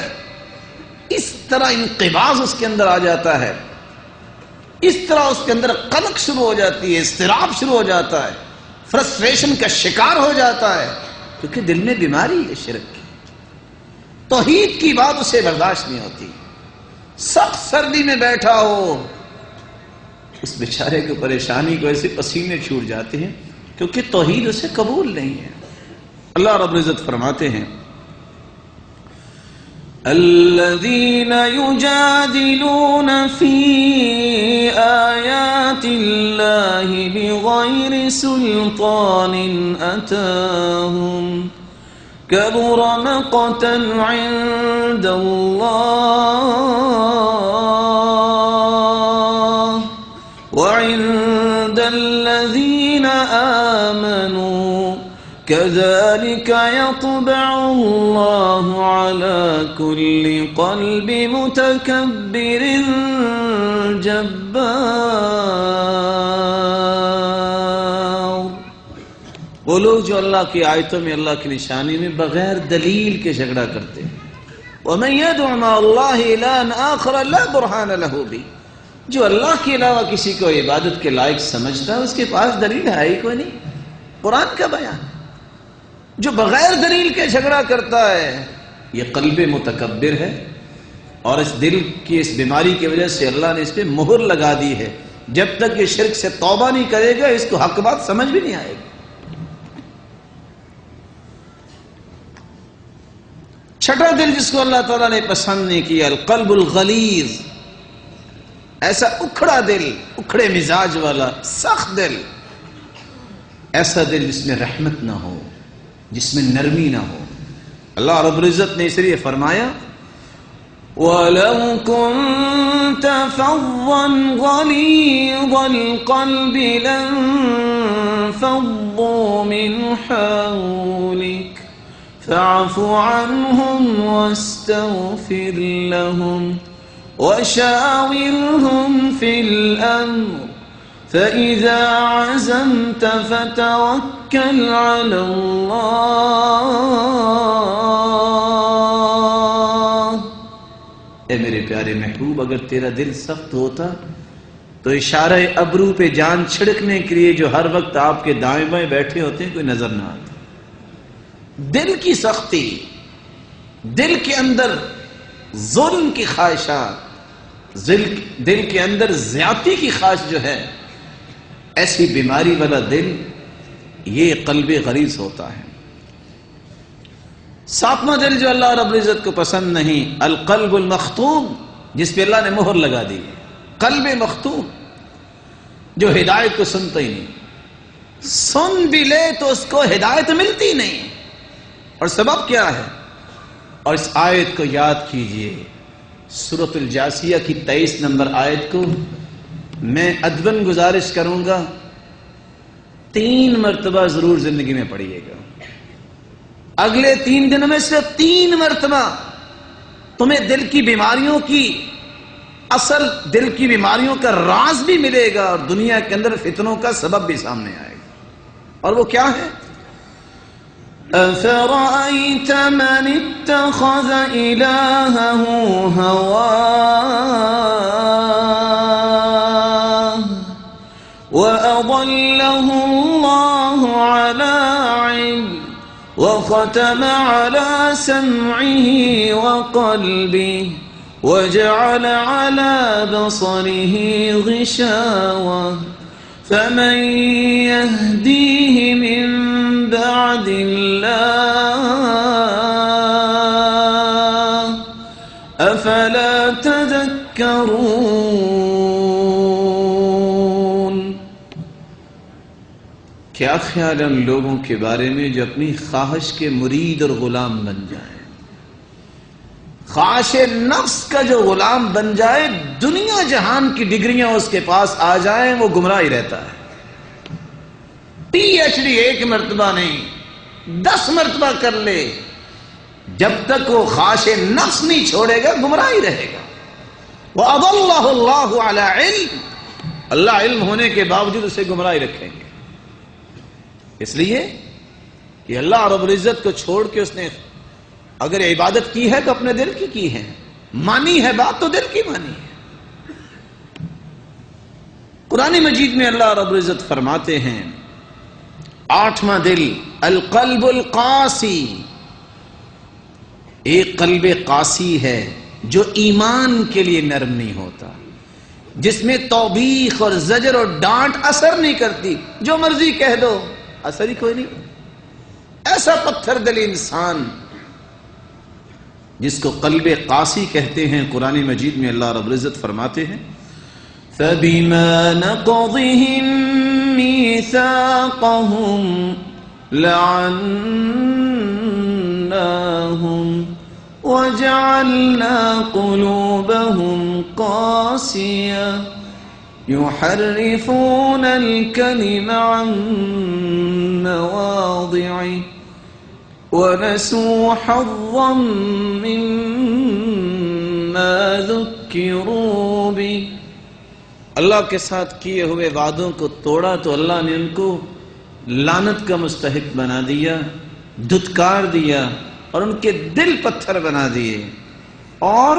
اس طرح انقباض اس کے اندر آ جاتا ہے، اس طرح اس کے اندر قلق شروع ہو جاتی ہے، اضطراب شروع ہو جاتا ہے، فرسٹریشن کا شکار ہو جاتا ہے، کیونکہ دل میں بیماری ہے شرک کی. توحید کی بات اسے برداشت نہیں ہوتی. سخت سردی میں بیٹھا ہو، اس بیچارے کو پریشانی کو ایسے پسینے چھوٹ جاتے ہیں کیونکہ توحید اسے قبول نہیں ہے. اللہ رب العزت فرماتے ہیں الذين يجادلون في آيات الله بغير سلطان أتاهم كبر مقتا عند الله وعند الذين آمنوا كذلك يطبع الله على كل قلب متكبر جبار. وہ لوگ جو اللہ کی آیتوں میں، اللہ کی نشانی میں بغیر دلیل کے جھگڑا کرتے ہیں. وَمَن يَدْعُ مَعَ اللَّهِ إِلَٰهًا آخَرَ لَا بُرْهَانَ لَهُ بِهِ، جو اللہ کے علاوہ کسی کو عبادت کے لائق سمجھتا ہے اس کے پاس دلیل ہے ہی کوئی نہیں، قرآن کا بیان. جو بغیر دلیل کے جھگڑا کرتا ہے یہ قلب متکبر ہے، اور اس دل کی اس بیماری کی وجہ سے اللہ نے اس پہ مہر لگا دی ہے. جب تک یہ شرک سے توبہ نہیں کرے گا اس کو حق بات سمجھ بھی نہیں آئے گی. چھٹا دل جس کو اللہ تعالیٰ نے پسند نہیں کیا القلب الغلیظ، ایسا اکھڑا دل، اکھڑے مزاج والا سخت دل، ایسا دل جس میں رحمت نہ ہو، جس میں نرمی نہ ہو. اللہ رب العزت نے اس لیے فرمایا وَلَوْ كُنْتَ فَظًّا غَلِيظَ الْقَلْبِ لَانفَضُّوا مِنْ حَوْلِكَ فَاعْفُ عَنْهُمْ وَاسْتَغْفِرْ لَهُمْ وَشَاوِرْهُمْ فِي الْأَمْرِ فَإِذَا عَزَمْتَ فَتَوَكَّلْ عَلَى اللَّهِ. اے میرے پیارے محبوب، اگر تیرا دل سخت ہوتا تو اشارہ ابرو پہ جان چھڑکنے کے لیے جو ہر وقت آپ کے دائیں بائیں بیٹھے ہوتے ہیں کوئی نظر نہ آتا. دل کی سختی، دل کے اندر ظلم کی خواہشات، دل کے اندر زیادتی کی خواہش جو ہے، ایسی بیماری والا دل یہ قلب غلیظ ہوتا ہے. 7واں دل جو اللہ رب العزت کو پسند نہیں القلب المختوم، جس پہ اللہ نے مہر لگا دی. قلب مختوم جو ہدایت کو سنتا ہی نہیں، سن بھی لے تو اس کو ہدایت ملتی نہیں. اور سبب کیا ہے؟ اور اس آیت کو یاد کیجئے، سورۃ الجاثیہ کی 23 نمبر آیت کو میں ادباً گزارش کروں گا 3 مرتبہ ضرور زندگی میں پڑھیے گا. اگلے 3 دنوں میں صرف 3 مرتبہ تمہیں دل کی بیماریوں کی اصل دل کی بیماریوں کا راز بھی ملے گا اور دنیا کے اندر فتنوں کا سبب بھی سامنے آئے گا. اور وہ کیا ہے؟
أَفَرَأَيْتَ مَنِ اتَّخَذَ إِلَٰهَهُ هَوَاهُ وَأَضَلَّهُ اللَّهُ عَلَىٰ عِلْمٍ وَخَتَمَ عَلَىٰ سَمْعِهِ وَقَلْبِهِ وَجَعَلَ عَلَىٰ بَصَرِهِ غِشَاوَةً فَمَن يَهْدِيهِ مِن بَعْدِ اللَّهِ أَفَلَا تَذَكَّرُونَ.
کیا خیال ہے ان لوگوں کے بارے میں جو اپنی خواہش کے مرید اور غلام بن جائیں؟ خواہش نفس کا جو غلام بن جائے، دنیا جہان کی ڈگریاں اس کے پاس آ جائیں، وہ گمراہ ہی رہتا ہے. PhD ایک مرتبہ نہیں 10 مرتبہ کر لے، جب تک وہ خواہش نفس نہیں چھوڑے گا گمراہ ہی رہے گا. وَأَضَلَّهُ اللَّهُ عَلَىٰ عِلْمٍ، اللہ علم ہونے کے باوجود اسے گمراہ ہی رکھیں گے. اس لیے کہ اللہ رب العزت کو چھوڑ کے اس نے اگر عبادت کی ہے تو اپنے دل کی ہے، مانی ہے بات تو دل کی مانی ہے. قرآن مجید میں اللہ رب العزت فرماتے ہیں 8واں دل القلب القاسی، ایک قلب قاسی ہے جو ایمان کے لیے نرم نہیں ہوتا، جس میں توبیخ اور زجر اور ڈانٹ اثر نہیں کرتی، جو مرضی کہہ دو اثر ہی کوئی نہیں. ایسا پتھر دل انسان جس کو قلب قاسی کہتے ہیں، قرآن مجید میں اللہ رب العزت فرماتے ہیں
فَبِمَا نَقْضِهِم مِّيثَاقَهُمْ لَعَنَّاهُمْ وَجَعَلْنَا قُلُوبَهُمْ قَاسِيَةً يُحَرِّفُونَ الْكَلِمَ عَن مَّوَاضِعِهِ وَنَسُوا حَظًّا مِّمَّا ذُكِّرُوا بِهِ.
اللہ کے ساتھ کیے ہوئے وعدوں کو توڑا تو اللہ نے ان کو لعنت کا مستحق بنا دیا، دھتکار دیا اور ان کے دل پتھر بنا دیے. اور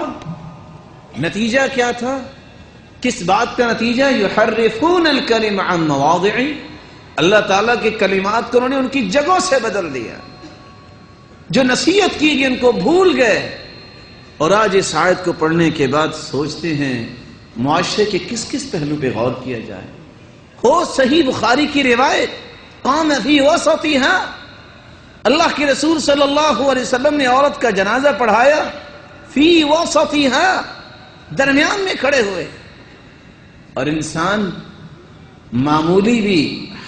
نتیجہ کیا تھا؟ کس بات کا نتیجہ؟ یحرفون الکلم عن مواضعہ، اللہ تعالیٰ کے کلمات کو انہوں نے ان کی جگہوں سے بدل دیا. جو نصیحت کی گئی ان کو بھول گئے، اور آج اس آیت کو پڑھنے کے بعد سوچتے ہیں معاشرے کے کس کس پہلو پہ غور کیا جائے. ہو صحیح بخاری کی روایت قام فی وسطها، اللہ کے رسول صلی اللہ علیہ وسلم نے عورت کا جنازہ پڑھایا فی وسطها، درمیان میں کھڑے ہوئے. اور انسان معمولی بھی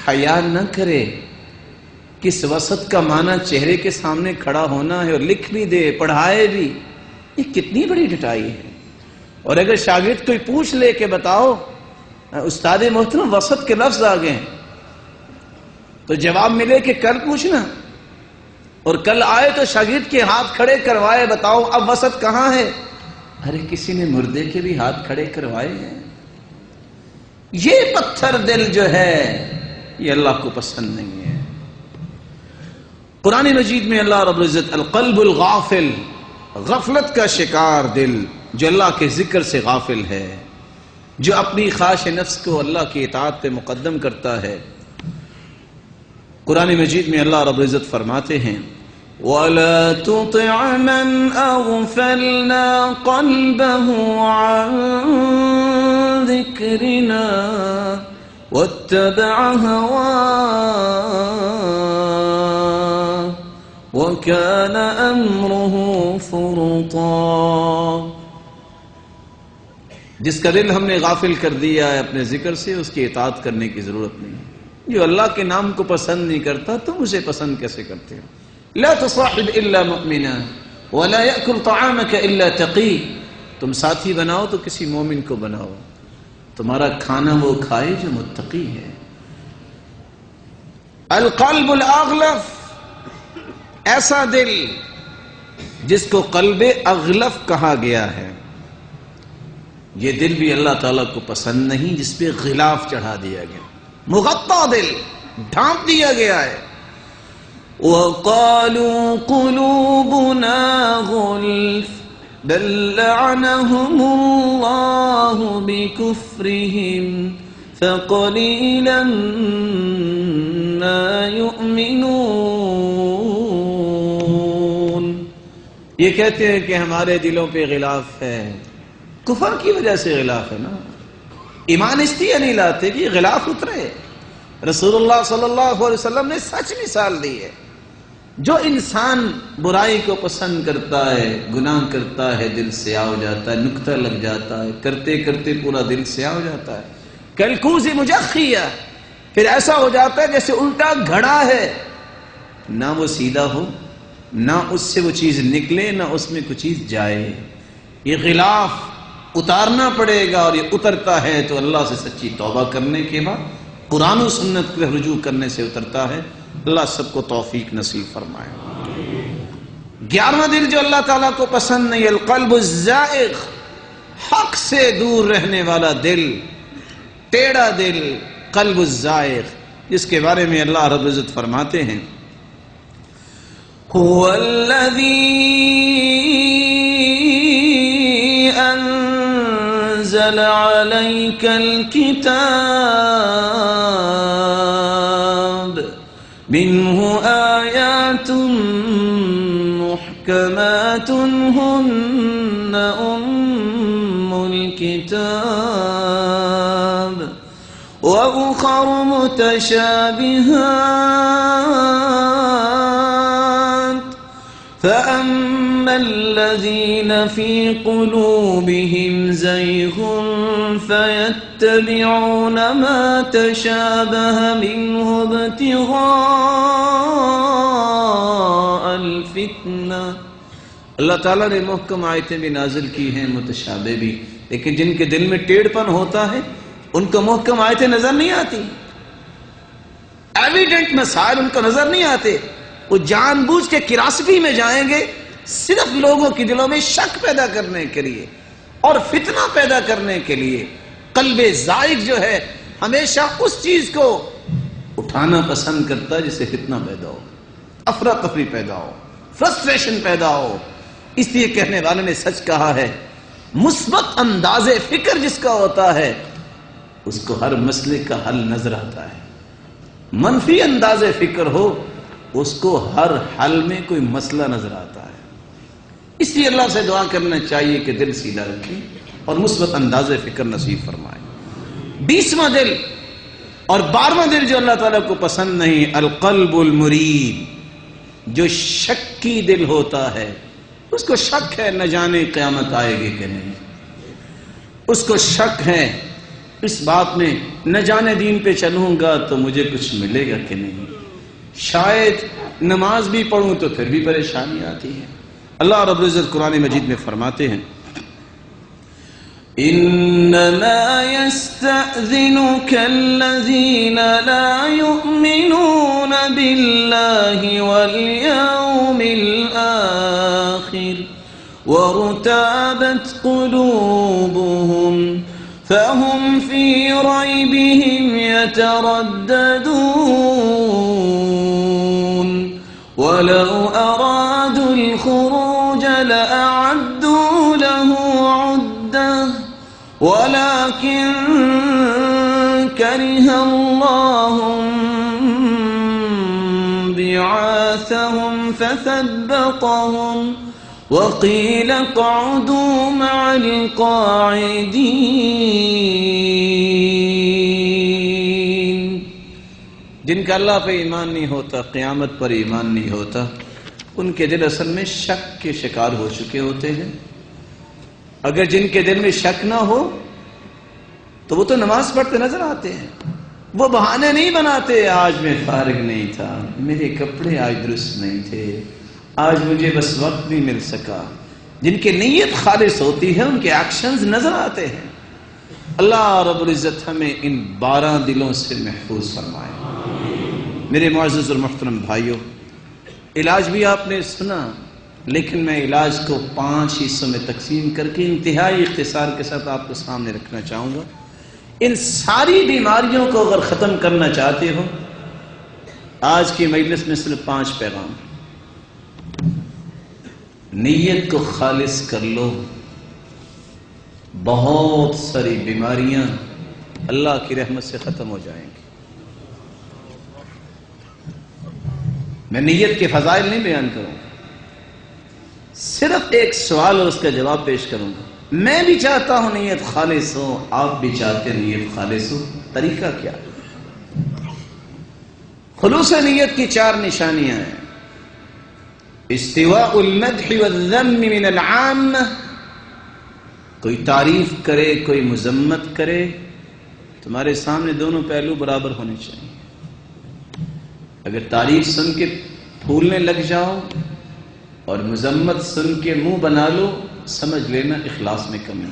حیا نہ کرے، کس وسط کا معنی چہرے کے سامنے کھڑا ہونا ہے اور لکھ بھی دے پڑھائے بھی، یہ کتنی بڑی ڈٹائی ہے. اور اگر شاگرد کوئی پوچھ لے کہ بتاؤ استاد محترم وسط کے لفظ آ گئے، تو جواب ملے کہ کل پوچھنا، اور کل آئے تو شاگرد کے ہاتھ کھڑے کروائے بتاؤ اب وسط کہاں ہے. ارے کسی نے مردے کے بھی ہاتھ کھڑے کروائے ہیں. یہ پتھر دل جو ہے یہ اللہ کو پسند نہیں ہے. قرآن مجید میں اللہ رب العزت القلب الغافل، غفلت کا شکار دل جو اللہ کے ذکر سے غافل ہے، جو اپنی خواہش نفس کو اللہ کی اطاعت پہ مقدم کرتا ہے. قرآن مجید میں اللہ رب العزت فرماتے ہیں
وَلَا تُطِعْ مَنْ أَغْفَلْنَا قَلْبَهُ عَنْ ذِكْرِنَا وَاتَّبَعَ هَوَاهُ وَكَانَ أَمْرُهُ فُرُطًا.
جس کا دل ہم نے غافل کر دیا ہے اپنے ذکر سے، اس کی اطاعت کرنے کی ضرورت نہیں. جو اللہ کے نام کو پسند نہیں کرتا تم اسے پسند کیسے کرتے ہو؟ لا تصاحب الا مؤمنا ولا يأكل طعامك الا تقي. تم ساتھی بناؤ تو کسی مومن کو بناؤ، تمہارا کھانا وہ کھائے جو متقی ہے. القلب الاغلف، ایسا دل جس کو قلب اغلف کہا گیا ہے، یہ دل بھی اللہ تعالیٰ کو پسند نہیں جس پہ غلاف چڑھا دیا گیا، مغطى دل، ڈھانپ دیا گیا ہے۔
وَقَالُوا قُلُوبُنَا غُلْفٌ بَل لَّعَنَهُمُ اللَّهُ بِكُفْرِهِمْ فَقَلِيلًا مَّا يُؤْمِنُونَ۔
یہ کہتے ہیں کہ ہمارے دلوں پہ غلاف ہے، کفر کی وجہ سے غلاف ہے نا، ایمان اس لیے نہیں لاتے کہ غلاف اترے۔ رسول اللہ صلی اللہ علیہ وسلم نے سچ مثال دی ہے، جو انسان برائی کو پسند کرتا ہے، گناہ کرتا ہے، دل سیاہ ہو جاتا ہے، نکتہ لگ جاتا ہے، کرتے کرتے پورا دل سیاہ ہو جاتا ہے، کلکوزی مجخیہ، پھر ایسا ہو جاتا ہے جیسے الٹا گھڑا ہے، نہ وہ سیدھا ہو، نہ اس سے وہ چیز نکلے، نہ اس میں کچھ چیز جائے۔ یہ غلاف اتارنا پڑے گا، اور یہ اترتا ہے تو اللہ سے سچی توبہ کرنے کے بعد، قرآن و سنت کے رجوع کرنے سے اترتا ہے۔ اللہ سب کو توفیق نصیب فرمائے۔ 11واں دل جو اللہ تعالیٰ کو پسند نہیں، القلب الزائغ، حق سے دور رہنے والا دل، ٹیڑھا دل، قلب الزائغ، جس کے بارے میں اللہ رب العزت فرماتے ہیں
هو الذي أنزل عليك الكتاب منه آيات محكمات هن أم الكتاب وأخر متشابهات فأما الذين في قلوبهم زيغ فيتبعون ما تشابه منه ابتغاء الفتنة۔
اللہ تعالیٰ نے محکم آیتیں بھی نازل کی ہیں، متشابہ بھی، لیکن جن کے دل میں ٹیڑھ پن ہوتا ہے ان کو محکم آیتیں نظر نہیں آتی، ایویڈنٹ مسائل ان کو نظر نہیں آتے، وہ جان بوجھ کے کیوراسٹی میں جائیں گے صرف لوگوں کے دلوں میں شک پیدا کرنے کے لیے اور فتنہ پیدا کرنے کے لیے۔ قلب زائغ جو ہے ہمیشہ اس چیز کو اٹھانا پسند کرتا ہے جس سے فتنہ پیدا ہو، افراتفری پیدا ہو، فرسٹریشن پیدا ہو۔ اس لیے کہنے والے نے سچ کہا ہے، مثبت انداز فکر جس کا ہوتا ہے اس کو ہر مسئلے کا حل نظر آتا ہے، منفی انداز فکر ہو اس کو ہر حل میں کوئی مسئلہ نظر آتا ہے۔ اس لیے اللہ سے دعا کرنا چاہیے کہ دل سیدھا رکھیں اور مثبت انداز فکر نصیب فرمائے۔ 20واں دل اور 12واں دل جو اللہ تعالیٰ کو پسند نہیں، القلب المریب، جو شکی دل ہوتا ہے، اس کو شک ہے نہ جانے قیامت آئے گی کہ نہیں، اس کو شک ہے اس بات میں نہ جانے دین پہ چلوں گا تو مجھے کچھ ملے گا کہ نہیں، شاید نماز بھی پڑھوں تو پھر بھی پریشانی آتی ہے۔ اللہ رب العزت قرآن مجید میں فرماتے ہیں
إنما يستأذنك الذين لا يؤمنون بالله واليوم الآخر وارتابت قلوبهم فهم في ريبهم يترددون ولو أرادوا الخروج لأعدوا له عدة ولكن كره الله بعاثهم فثبطهم وقيل اقعدوا مع القاعدين۔
جن کا اللہ پہ ایمان نہیں ہوتا، قیامت پر ایمان نہیں ہوتا، ان کے دل اصل میں شک کے شکار ہو چکے ہوتے ہیں۔ اگر جن کے دل میں شک نہ ہو تو وہ تو نماز پڑھتے نظر آتے ہیں، وہ بہانے نہیں بناتے، آج میں فارغ نہیں تھا، میرے کپڑے آج درست نہیں تھے، آج مجھے بس وقت نہیں مل سکا۔ جن کی نیت خالص ہوتی ہے ان کے ایکشنز نظر آتے ہیں۔ اللہ رب العزت ہمیں ان 12 دلوں سے محفوظ فرمائے۔ میرے معزز اور محترم بھائیوں، علاج بھی آپ نے سنا، لیکن میں علاج کو 5 حصوں میں تقسیم کر کے انتہائی اختصار کے ساتھ آپ کو سامنے رکھنا چاہوں گا. ان ساری بیماریوں کو اگر ختم کرنا چاہتے ہو، آج کی مجلس میں صرف 5 پیغام. نیت کو خالص کر لو، بہت ساری بیماریاں اللہ کی رحمت سے ختم ہو جائیں گی. میں نیت کے فضائل نہیں بیان کروں گا، صرف ایک سوال اور اس کا جواب پیش کروں گا. میں بھی چاہتا ہوں نیت خالص ہو، آپ بھی چاہتے ہیں نیت خالص ہو. طریقہ کیا؟ خلوص نیت کی 4 نشانیاں ہیں. استواء المدح والذم من العام، کوئی تعریف کرے کوئی مذمت کرے، تمہارے سامنے دونوں پہلو برابر ہونے چاہیے. اگر تعریف سن کے پھولنے لگ جاؤ اور مذمت سن کے منہ بنا لو، سمجھ لینا اخلاص میں کمی.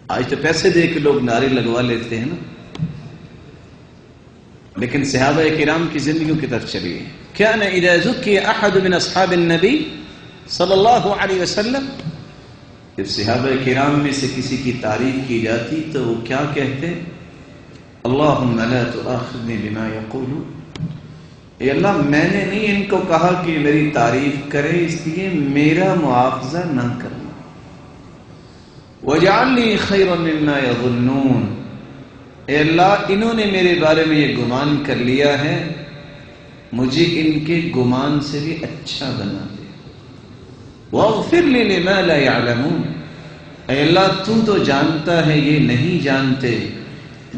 آج تو پیسے دے کے لوگ نعرے لگوا لیتے ہیں نا، لیکن صحابہ کرام کی زندگیوں کی طرف چلیے. كان اذا ذكي احد من اصحاب النبی صلی اللہ علیہ وسلم، جب صحابہ کرام میں سے کسی کی تعریف کی جاتی تو وہ کیا کہتے؟ اللہم لا تؤاخذنی بما یقولون، اے اللہ میں نے نہیں ان کو کہا کہ میری تعریف کرے، اس لیے میرا مواخذہ نہ کرنا. وَاجْعَلْنِي خَيْرًا مِّمَّا يَظُنُّونَ، اے اللہ انہوں نے میرے بارے میں یہ گمان کر لیا ہے، مجھے ان کے گمان سے بھی اچھا بنا دے. وَاغْفِرْ لِي لِمَا لَا يَعْلَمُونَ، اے اللہ تو جانتا ہے یہ نہیں جانتے،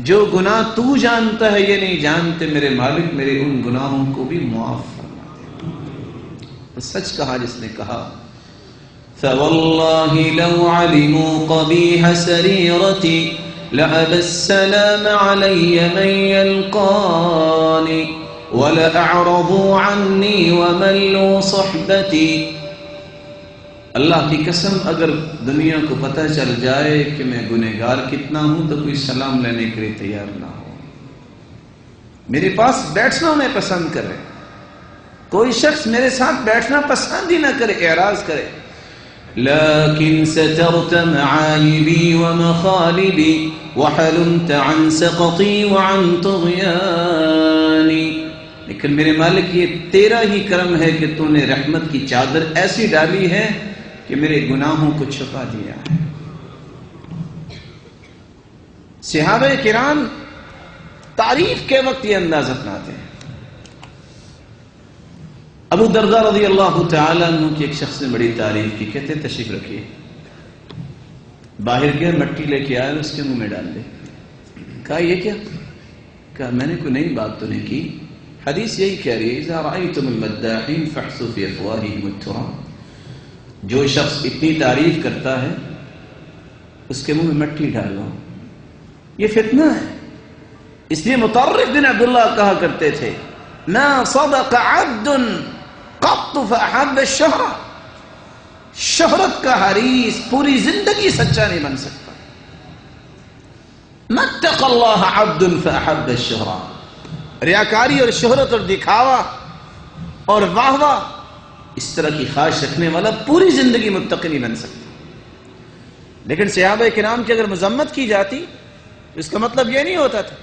جو گناہ تو جانتا ہے یہ نہیں جانتے، میرے مالک میرے ان گناہوں کو بھی معاف فرما دے. سچ کہا جس نے کہا
فَوَاللَّهِ لَوْ عَلِمُوا قَبِيحَ سَرِيرَتِي لَأَبَى السَّلَامَ عَلَيَّ مَن يَلْقَانِ وَلَأَعْرَضُوا عَنِّي وَمَلُّوا صُحْبَتِي. اللہ کی قسم اگر دنیا کو پتہ چل جائے کہ میں گنہگار کتنا ہوں تو کوئی سلام لینے کے لیے تیار نہ ہو. میرے پاس بیٹھنا انہیں پسند کرے، کوئی شخص میرے ساتھ بیٹھنا پسند ہی نہ کرے، اعراض کرے.
لیکن سترت معایبی ومخالبی وحلمت عن سقطی وعن طغیانی، لیکن میرے مالک یہ تیرا ہی کرم ہے کہ تو نے رحمت کی چادر ایسی ڈالی ہے کہ میرے گناہوں کو چھپا دیا ہے. صحابہ کرام تعریف کے وقت یہ انداز اپناتے ہیں. ابو درداء رضی اللہ تعالیٰ عنہ کی ایک شخص نے بڑی تعریف کی، کہتے تشریف رکھیے. باہر گئے، مٹی لے کے آئے، اس کے منہ میں ڈال دے. کہا یہ کیا؟ کہا میں نے کوئی نئی بات تو نہیں کی، حدیث یہی کہہ رہی ہے اذا رأیتم المداحین فاحسوا فی افواہہم التراب، جو شخص اتنی تعریف کرتا ہے اس کے منہ میں مٹی ڈالو. یہ فتنہ ہے. اس لیے مطرف بن عبداللہ کہا کرتے تھے ما صدق عبد قط فاحب الشہرہ، شہرت کا حریص پوری زندگی سچا نہیں بن سکتا. ما اتقى اللہ عبد فاحب الشہرہ، ریاکاری اور شہرت اور دکھاوا اور واہ واہ اس طرح کی خواہش رکھنے والا پوری زندگی متقی نہیں بن سکتا. لیکن صحابہ کرام کی اگر مذمت کی جاتی اس کا مطلب یہ نہیں ہوتا تھا.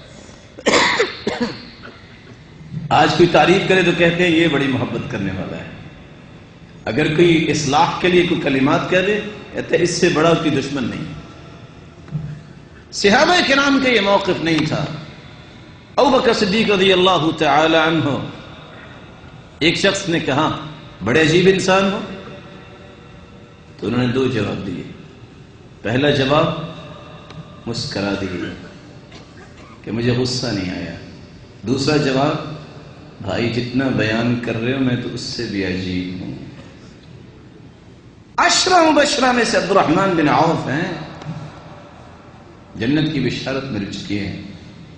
آج کوئی تعریف کرے تو کہتے ہیں یہ بڑی محبت کرنے والا ہے، اگر کوئی اصلاح کے لیے کوئی کلمات کہہ دے کہتے ہیں اس سے بڑا کوئی دشمن نہیں. صحابہ کرام کا یہ موقف نہیں تھا. ابو بکر صدیق رضی اللہ تعالی عنہ، ایک شخص نے کہا بڑے عجیب انسان ہو، تو انہوں نے 2 جواب دیے. پہلا جواب مسکرا دیے کہ مجھے غصہ نہیں آیا. دوسرا جواب بھائی جتنا بیان کر رہے ہو میں تو اس سے بھی عجیب ہوں. 10 مبشرہ میں سے عبد الرحمن بن عوف ہیں، جنت کی بشارت مل چکی ہے.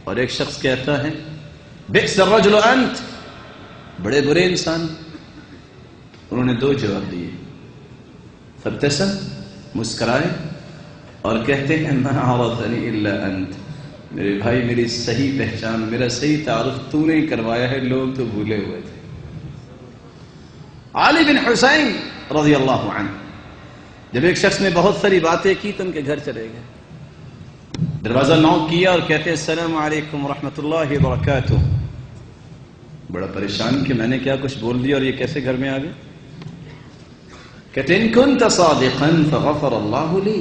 اور ایک شخص کہتا ہے بئس الرجل انت، بڑے برے انسان. انہوں نے 2 جواب دیے، فابتسم، مسکرائے اور کہتے ہیں ما عرفنی الا انت، میرے بھائی میری صحیح پہچان، میرا صحیح تعارف تو نے کروایا ہے، لوگ تو بھولے ہوئے تھے. علی بن حسین رضی اللہ عنہ جب ایک شخص نے بہت ساری باتیں کی تو ان کے گھر چلے گئے، دروازہ نوک کیا اور کہتے ہیں السلام علیکم ورحمۃ اللہ وبرکاتہ. بڑا پریشان کہ میں نے کیا کچھ بول دیا اور یہ کیسے گھر میں آ گئے. کہتے ان كنت صادقا فغفر اللہ لی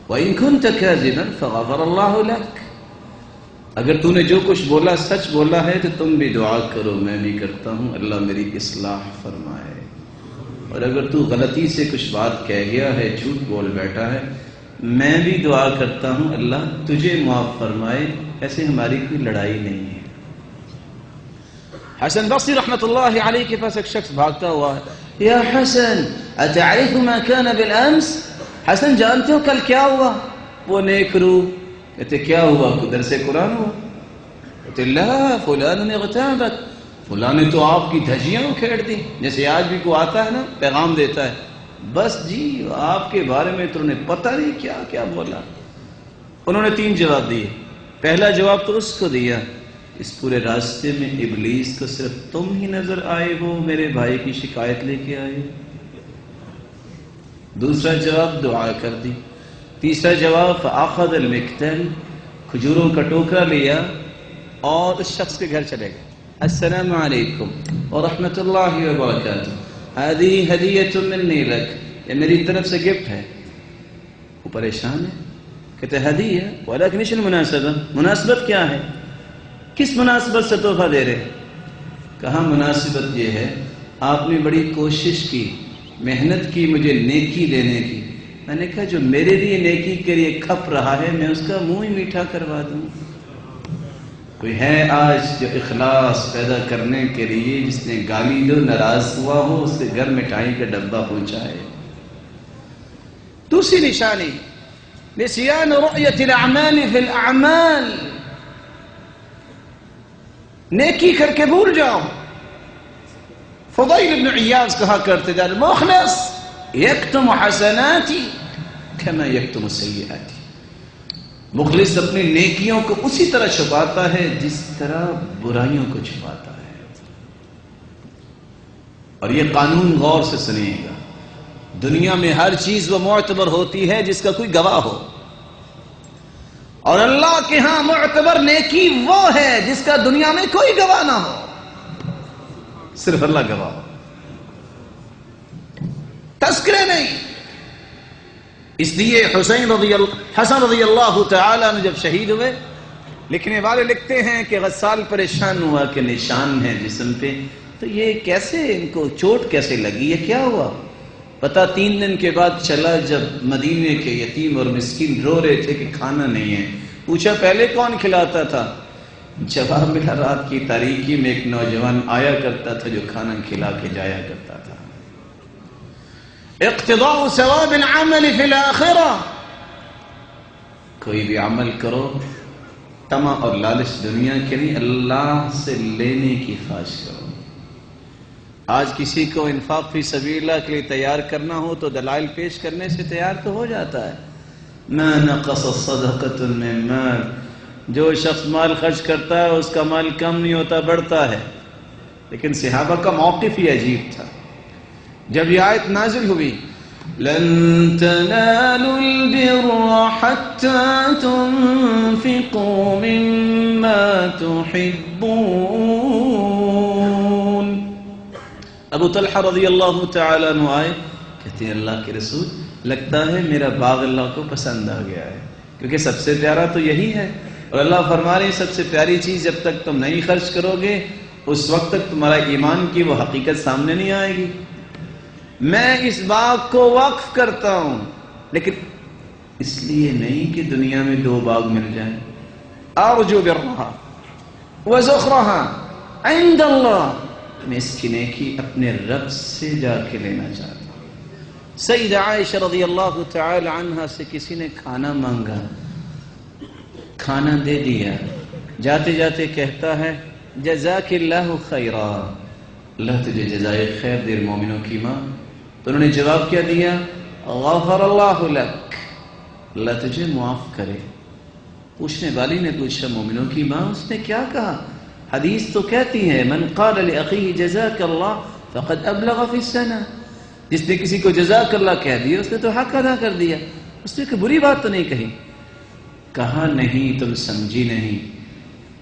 وان كنت كاذبا فغفر اللہ لک. اگر تو نے جو کچھ بولا سچ بولا ہے تو تم بھی دعا کرو، میں بھی کرتا ہوں، اللہ میری اصلاح فرمائے. اور اگر تو غلطی سے کچھ بات کہہ گیا ہے، جھوٹ بول بیٹھا ہے، میں بھی دعا کرتا ہوں اللہ تجھے معاف فرمائے. ایسے ہماری کوئی لڑائی نہیں ہے. حسن بصری رحمت اللہ علیہ کے پاس ایک شخص بھاگتا ہوا ہے، یا حسن اتعرف ما كان بالامس. حسن جانتے ہو کل کیا ہوا؟ وہ نیک روح کہتے کیا ہوا؟ درس قرآن ہوا. کہتے لا فلان اغتابت، فلاں نے تو آپ کی دھجیاں کھیڑ دی. جیسے آج بھی کوئی آتا ہے نا پیغام دیتا ہے، بس جی آپ کے بارے میں تو انہیں پتہ نہیں کیا کیا بولا. انہوں نے 3 جواب دیے. پہلا جواب تو اس کو دیا اس پورے راستے میں ابلیس کو صرف تم ہی نظر آئے ہو، میرے بھائی کی شکایت لے کے آئے. دوسرا جواب دعا کر دی. تیسرا جواب فاخذ المکتل، کھجوروں کا ٹوکرا لیا اور اس شخص کے گھر چلے گئے. السلام علیکم ورحمۃ اللہ وبرکاتہ، هذه هدیۃ منی لک، یہ میری طرف سے گفٹ ہے. وہ پریشان ہے، کہتے ہدیہ ولکن ايش المناسبہ، مناسبت کیا ہے؟ کس مناسبت سے تحفہ دے رہے؟ کہا مناسبت یہ ہے آپ نے بڑی کوشش کی، محنت کی مجھے نیکی دینے کی. میں نے کہا جو میرے لیے نیکی کے لیے کھپ رہا ہے میں اس کا منہ ہی میٹھا کروا دوں. کوئی ہے آج جو اخلاص پیدا کرنے کے لیے جس نے گالی دو ناراض ہوا ہو اس کے گھر مٹھائی کا ڈبہ پہنچائے؟ دوسری نشانی نسیان رؤیت الاعمال فی الاعمال، نیکی کر کے بھول جاؤ. فضیل بن عیاض کہا کرتے تھے المخلص یکتم حسناتی کما یکتم سیئاتی. مخلص اپنی نیکیوں کو اسی طرح چھپاتا ہے جس طرح برائیوں کو چھپاتا ہے. اور یہ قانون غور سے سنیے گا، دنیا میں ہر چیز وہ معتبر ہوتی ہے جس کا کوئی گواہ ہو، اور اللہ کے ہاں معتبر نیکی وہ ہے جس کا دنیا میں کوئی گواہ نہ ہو، صرف اللہ گواہ ہو، تذکرے نہیں. اس لیے حسن رضی اللہ تعالی عنہ جب شہید ہوئے، لکھنے والے لکھتے ہیں کہ غسال پریشان ہوا کہ نشان ہے جسم پہ، تو یہ کیسے ان کو چوٹ کیسے لگی، یہ کیا ہوا؟ پتہ 3 دن کے بعد چلا جب مدینے کے یتیم اور مسکین رو رہے تھے کہ کھانا نہیں ہے. پوچھا پہلے کون کھلاتا تھا؟ جواب ملا رات کی تاریکی میں ایک نوجوان آیا کرتا تھا جو کھانا کھلا کے جایا کرتا تھا. اقتضاء ثواب العمل فی الآخرہ، کوئی بھی عمل کرو طمع اور لالچ دنیا کے نہیں، اللہ سے لینے کی خواہش کرو. آج کسی کو انفاق فی سبیل اللہ کے لیے تیار کرنا ہو تو دلائل پیش کرنے سے تیار تو ہو جاتا ہے. ما نقص صدقۃ من مال، جو شخص مال خرچ کرتا ہے اس کا مال کم نہیں ہوتا بڑھتا ہے. لیکن صحابہ کا موقف ہی عجیب تھا. جب یہ آیت نازل ہوئی لن تنالوا البر حتى تنفقوا مما تحبون، ابو طلحہ رضی اللہ تعالیٰ عنہ آئے، کہتے ہیں اللہ کے رسول لگتا ہے میرا باغ اللہ کو پسند آ گیا ہے، کیونکہ سب سے پیارا تو یہی ہے. اور اللہ فرما رہے ہیں سب سے پیاری چیز جب تک تم نہیں خرچ کرو گے اس وقت تک تمہارا ایمان کی وہ حقیقت سامنے نہیں آئے گی. میں اس باغ کو وقف کرتا ہوں، لیکن اس لیے نہیں کہ دنیا میں 2 باغ مل جائیں. ارجو برہا وزخرہا عند اللہ، میں اس کی نیکی اپنے رب سے جا کے لینا چاہتا ہوں. سیدہ عائشہ رضی اللہ تعالی عنہا سے کسی نے کھانا مانگا، کھانا دے دیا، جاتے جاتے کہتا ہے جزاک اللہ خیرا، اللہ تجھے جزائے خیر دے مومنوں کی ماں. تو انہوں نے جواب کیا دیا غفر اللہ لک، اللہ تجھے معاف کرے. پوچھنے والی نے پوچھا مومنوں کی ماں، اس نے کیا کہا؟ حدیث تو کہتی ہے من قال لأخیہ جزاک اللہ فقد ابلغ فی السنہ، جس نے کسی کو جزاک اللہ کہہ دیا اس نے تو حق ادا کر دیا، اس نے کوئی بری بات تو نہیں کہی۔ کہا نہیں تم سمجھی نہیں،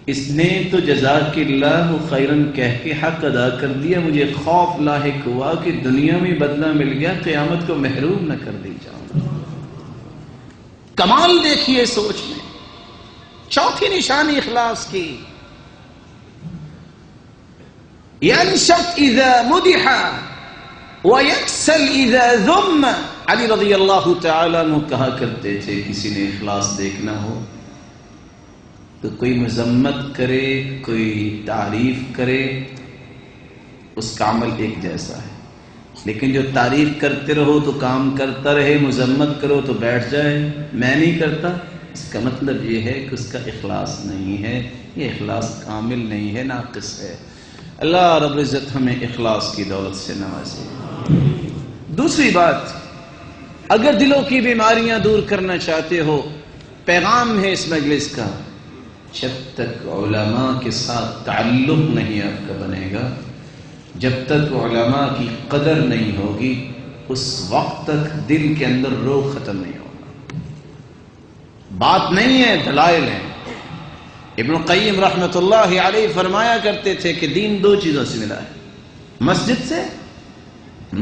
اس نے تو جزاک اللہ خیرن کہہ کے حق ادا کر دیا، مجھے خوف لاحق ہوا کہ دنیا میں بدلہ مل گیا، قیامت کو محروم نہ کر دی جاؤں۔ کمال دیکھیے سوچ میں۔ چوتھی نشانی اخلاص کی، ينشط اذا مدح ويكسل اذا ذم۔ علی رضی اللہ تعالی عنہ کہا کرتے تھے کسی نے اخلاص دیکھنا ہو تو کوئی مذمت کرے کوئی تعریف کرے اس کا عمل ایک جیسا ہے، لیکن جو تعریف کرتے رہو تو کام کرتا رہے، مذمت کرو تو بیٹھ جائے، میں نہیں کرتا، اس کا مطلب یہ ہے کہ اس کا اخلاص نہیں ہے، یہ اخلاص کامل نہیں ہے، ناقص ہے۔ اللہ رب العزت ہمیں اخلاص کی دولت سے نوازے۔ دوسری بات، اگر دلوں کی بیماریاں دور کرنا چاہتے ہو، پیغام ہے اس مجلس کا، جب تک علماء کے ساتھ تعلق نہیں آپ کا بنے گا، جب تک علماء کی قدر نہیں ہوگی، اس وقت تک دل کے اندر روح ختم نہیں ہوگا۔ بات نہیں ہے، دلائل ہیں۔ ابن القیم رحمۃ اللہ علیہ فرمایا کرتے تھے کہ دین دو چیزوں سے ملا ہے، مسجد سے،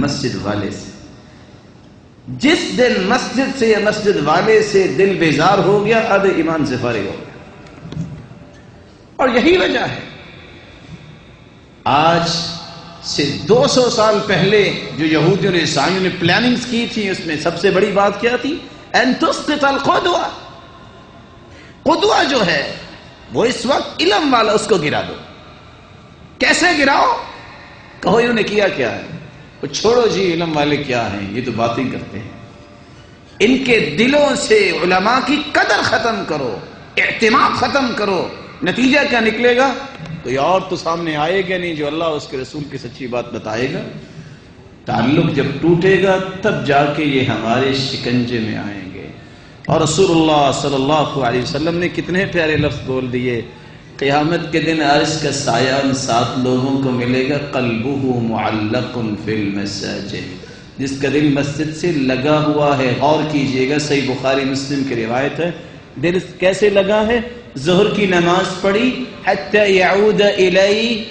مسجد والے سے۔ جس دن مسجد سے یا مسجد والے سے دل بیزار ہو گیا، آدھے ایمان سے فارغ ہو گیا۔ اور یہی وجہ ہے آج سے 200 سال پہلے جو یہودیوں اور عیسائیوں نے پلاننگز کی تھی، اس میں سب سے بڑی بات کیا تھی؟ ان تسقط القدوہ، قدوہ جو ہے وہ اس وقت علم والا، اس کو گرا دو۔ کیسے گراؤ؟ کہو انہوں نے کیا کیا ہے؟ وہ چھوڑو جی، علم والے کیا ہیں، یہ تو باتیں کرتے ہیں۔ ان کے دلوں سے علماء کی قدر ختم کرو، اعتماد ختم کرو۔ نتیجہ کیا نکلے گا؟ کوئی اور تو سامنے آئے گا نہیں جو اللہ اس کے رسول کی سچی بات بتائے گا۔ تعلق جب ٹوٹے گا تب جا کے یہ ہمارے شکنجے میں آئیں گے۔ اور رسول اللہ صلی اللہ علیہ وسلم نے کتنے پیارے لفظ بول دیے، قیامت کے دن عرش کا سایہ ان 7 لوگوں کو ملے گا، قلبہ معلق فی المساجد، جس کا دل مسجد سے لگا ہوا ہے۔ غور کیجئے گا، صحیح بخاری مسلم کی روایت ہے، دل کیسے لگا ہے؟ ظہر کی نماز پڑھی حتی یعود الی،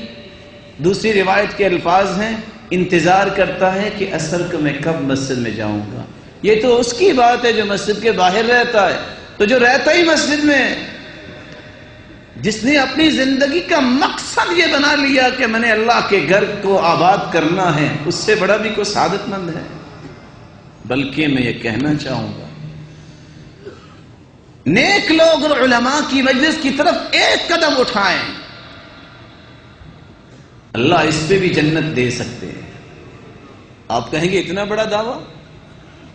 دوسری روایت کے الفاظ ہیں انتظار کرتا ہے کہ عصر کو میں کب مسجد میں جاؤں گا۔ یہ تو اس کی بات ہے جو مسجد کے باہر رہتا ہے، تو جو رہتا ہی مسجد میں، جس نے اپنی زندگی کا مقصد یہ بنا لیا کہ میں نے اللہ کے گھر کو آباد کرنا ہے، اس سے بڑا بھی کوئی سعادت مند ہے؟ بلکہ میں یہ کہنا چاہوں گا، نیک لوگ اور علماء کی مجلس کی طرف ایک قدم اٹھائیں، اللہ اس پہ بھی جنت دے سکتے ہیں۔ آپ کہیں گے اتنا بڑا دعویٰ؟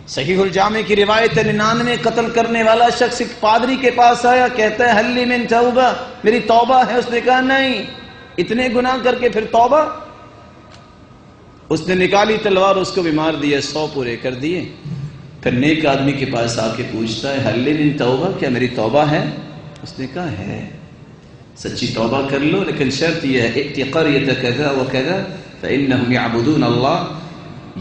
صحیح الجامع کی روایت ہے، 99 قتل کرنے والا شخص ایک پادری کے پاس آیا، کہتا ہے حل لی من توبہ، میری توبہ ہے۔ اس نے کہا نہیں، اتنے گناہ کر کے پھر توبہ؟ اس نے نکالی تلوار، اس کو بھی مار دیا، 100 پورے کر دیے۔ پھر نیک آدمی کے پاس آ کے پوچھتا ہے حل لی من توبہ، کیا میری توبہ ہے؟ اس نے کہا ہے۔ سچی توبہ کر لو، لیکن شرط یہ ہے ائت قریۃ کذا وکذا فانہم یعبدون اللہ،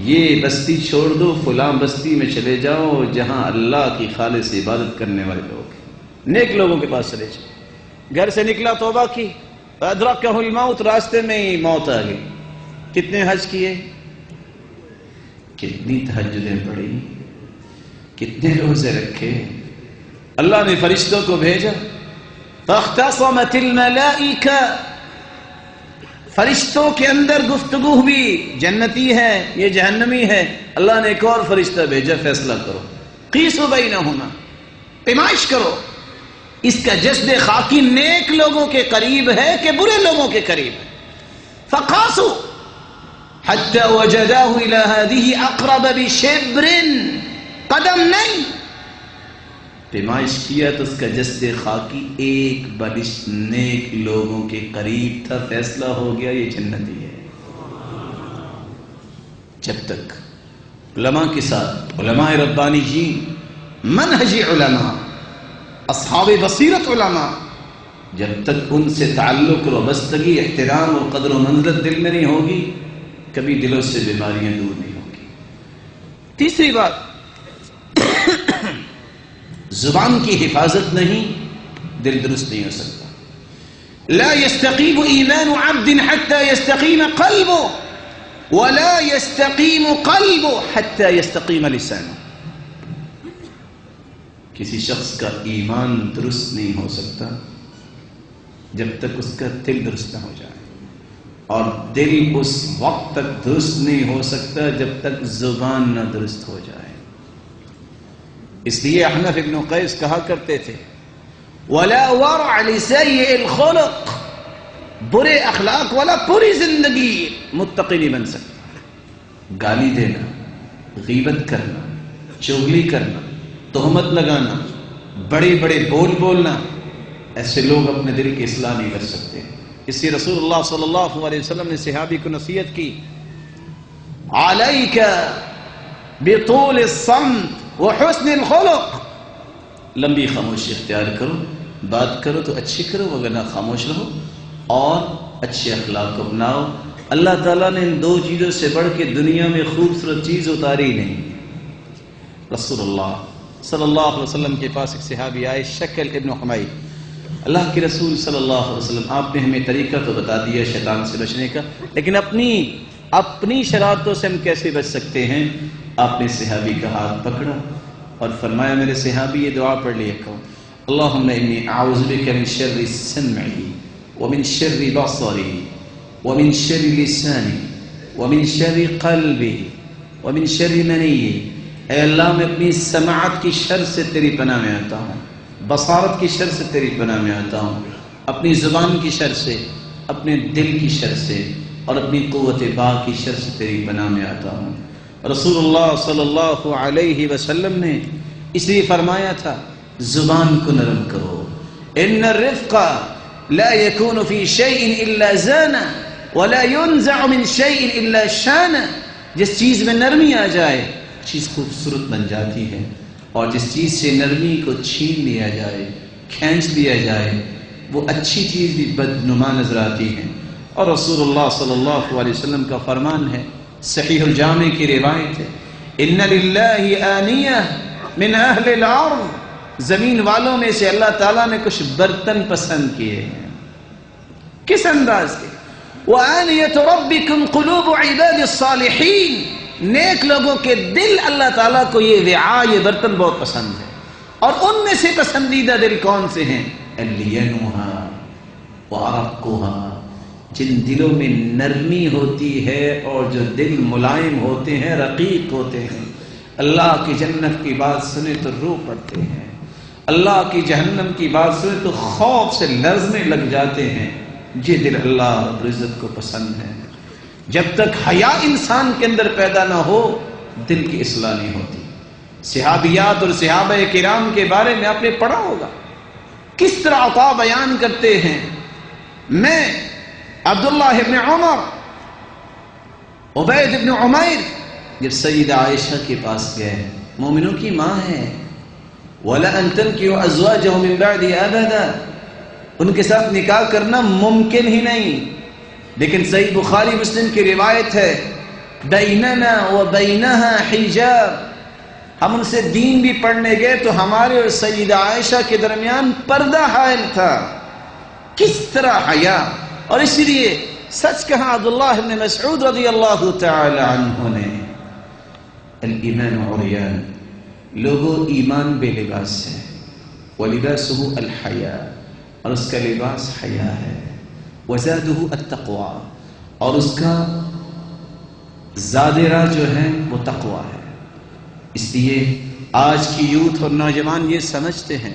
یہ بستی چھوڑ دو، فلاں بستی میں چلے جاؤ جہاں اللہ کی خالص عبادت کرنے والے لوگ ہیں۔ نیک لوگوں کے پاس چلے جاؤ۔ گھر سے نکلا، توبہ کی، ادرکہ الموت، راستے میں ہی موت آ گئی۔ کتنے حج کیے، کتنی تہجدیں پڑھی، کتنے روزے رکھے، اللہ نے فرشتوں کو بھیجا، فاختصمت الملائکہ، فرشتوں کے اندر گفتگو ہوئی، جنتی ہے یہ جہنمی ہے، اللہ نے ایک اور فرشتہ بھیجا، فیصلہ کرو، قیسوا بینہما، پیمائش کرو۔ اس کا جسد خاکی نیک لوگوں کے قریب ہے کہ برے لوگوں کے قریب ہے؟ فقاسوا حتی وجداہ الی ہذہ اقرب بشبر، قدم نہیں، پیمائش کیا تو اس کا جسد خاکی ایک بالش نیک لوگوں کے قریب تھا، فیصلہ ہو گیا یہ جنتی ہے۔ جب تک علماء کے ساتھ، علماء ربانیین، منہجی علماء، اصحاب بصیرت علماء، جب تک ان سے تعلق اور وابستگی، احترام اور قدر و منزلت دل میں نہیں ہوگی، کبھی دلوں سے بیماریاں دور نہیں ہوں گی۔ تیسری بات، زبان کی حفاظت نہیں، دل درست نہیں ہو سکتا۔ لا يستقيم ایمان عبد حتى يستقيم قلبه ولا يستقيم قلبه حتى يستقيم لسانه۔ کسی شخص کا ایمان درست نہیں ہو سکتا جب تک اس کا دل درست نہ ہو جائے، اور دل اس وقت تک درست نہیں ہو سکتا جب تک زبان نہ درست ہو جائے۔ اس لیے احنف ابن قیس کہا کرتے تھے وَلَا وَرْعَ لِسَيِّئِ الْخُلُقِ، برے اخلاق والا پوری زندگی متقی نہیں بن سکتا۔ گالی دینا، غیبت کرنا، چغلی کرنا، تہمت لگانا، بڑے بڑے بول بولنا، ایسے لوگ اپنے دل کی اصلاح نہیں کر سکتے۔ اس لیے رسول اللہ صلی اللہ علیہ وسلم نے صحابی کو نصیحت کی علیک بطول الصمت وحسن الخلق، لمبی خاموشی اختیار کرو، بات کرو تو اچھی کرو وگرنہ خاموش رہو، اور اچھے اخلاق کو اپناؤ۔ اللہ تعالیٰ نے ان دو چیزوں سے بڑھ کے دنیا میں خوبصورت چیز اتاری نہیں۔ رسول اللہ صلی اللہ علیہ وسلم کے پاس ایک صحابی آئے، شکل ابن حمید۔ اللہ کے رسول صلی اللہ علیہ وسلم، آپ نے ہمیں طریقہ تو بتا دیا شیطان سے بچنے کا، لیکن اپنی شرارتوں سے ہم کیسے بچ سکتے ہیں؟ آپ نے صحابی کا ہاتھ پکڑا اور فرمایا میرے صحابی یہ دعا پڑھ لیا کرو، اللہم انی اعوذ بک من شر سمعی ومن شر بصری ومن شر لسانی ومن شر قلبی ومن شر منی۔ اے اللہ میں اپنی سماعت کی شر سے تیری پناہ میں آتا ہوں، بصارت کی شر سے تیری پناہ میں آتا ہوں، اپنی زبان کی شر سے، اپنے دل کی شر سے، اور اپنی قوت باق کی شر سے تیری پناہ میں آتا ہوں۔ رسول اللہ صلی اللہ علیہ وسلم نے اس لیے فرمایا تھا زبان کو نرم کرو، ان الرفق لا يكون في شيء الا زانه ولا ينزع من شيء الا شانه۔ جس چیز میں نرمی آ جائے چیز خوبصورت بن جاتی ہے، اور جس چیز سے نرمی کو چھین لیا جائے، کھینچ لیا جائے، وہ اچھی چیز بھی بدنما نظر آتی ہے۔ اور رسول اللہ صلی اللہ علیہ وسلم کا فرمان ہے، صحیح الجامع کی روایت ہے، ان للہ آنیہ من اہل الارض، زمین والوں میں سے اللہ تعالیٰ نے کچھ برتن پسند کیے ہیں۔ کس انداز کے؟ وآنیۃ ربکم قلوب عباد الصالحین، نیک لوگوں کے دل اللہ تعالیٰ کو یہ وعاء، یہ برتن بہت پسند ہے۔ اور ان میں سے پسندیدہ دل کون سے ہیں؟ الینوہا وارقوہا، جن دلوں میں نرمی ہوتی ہے اور جو دل ملائم ہوتے ہیں، رقیق ہوتے ہیں، اللہ کی جنت کی بات سنے تو رو پڑتے ہیں، اللہ کی جہنم کی بات سنے تو خوف سے لرزنے لگ جاتے ہیں۔ یہ دل اللہ رب العزت کو پسند ہے۔ جب تک حیا انسان کے اندر پیدا نہ ہو دل کی اصلاح نہیں ہوتی۔ صحابیات اور صحابہ کرام کے بارے میں آپ نے پڑھا ہوگا کس طرح عطا بیان کرتے ہیں۔ میں عبداللہ ابن عمر، عبید ابن عمیر جب سیدہ عائشہ کے پاس گئے، مومنوں کی ماں ہے، وَلَا أَن تَنْكِحُوا أَزْوَاجَهُم مِّن بَعْدِهِ أَبَدًا، ان کے ساتھ نکاح کرنا ممکن ہی نہیں۔ لیکن صحیح بخاری مسلم کی روایت ہے، بیننا و بینہا حجاب، ہم ان سے دین بھی پڑھنے گئے تو ہمارے اور سیدہ عائشہ کے درمیان پردہ حائل تھا۔ کس طرح حیا! اور اسی لیے سچ کہا عبداللہ بن مسعود رضی اللہ تعالی عنہ نے، الایمان عریان، لوگوں ایمان بے لباس ہے، ولباسہ الحیا، اور اس کا لباس حیا ہے، وزادہ التقوی، اور اس کا زادرہ جو ہے وہ تقوی ہے۔ اس لیے آج کی یوتھ اور نوجوان یہ سمجھتے ہیں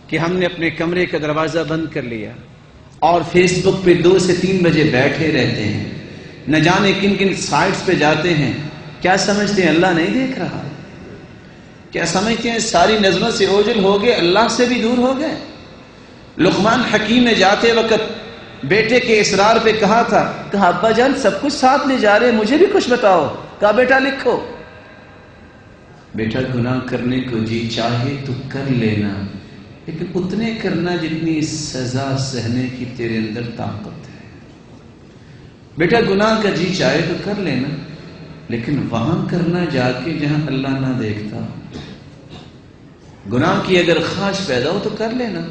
کہ ہم نے اپنے کمرے کا دروازہ بند کر لیا اور فیس بک پہ 2 سے 3 بجے بیٹھے رہتے ہیں، نہ جانے کن کن سائٹس پہ جاتے ہیں۔ کیا سمجھتے ہیں اللہ نہیں دیکھ رہا؟ کیا سمجھتے ہیں ساری نظروں سے اوجھل ہو گئے، اللہ سے بھی دور ہو گئے؟ لقمان حکیم نے جاتے وقت بیٹے کے اصرار پہ کہا تھا، کہا ابا جان سب کچھ ساتھ لے جا رہے، مجھے بھی کچھ بتاؤ۔ کہا بیٹا لکھو۔ بیٹا گناہ کرنے کو جی چاہے تو کر لینا، لیکن اتنے کرنا جتنی سزا سہنے کی تیرے اندر طاقت ہے۔ بیٹا گناہ کا جی چاہے تو کر لینا، لیکن وہاں کرنا جا کے جہاں اللہ نہ دیکھتا۔ گناہ کی اگر خواہش پیدا ہو تو کر لینا،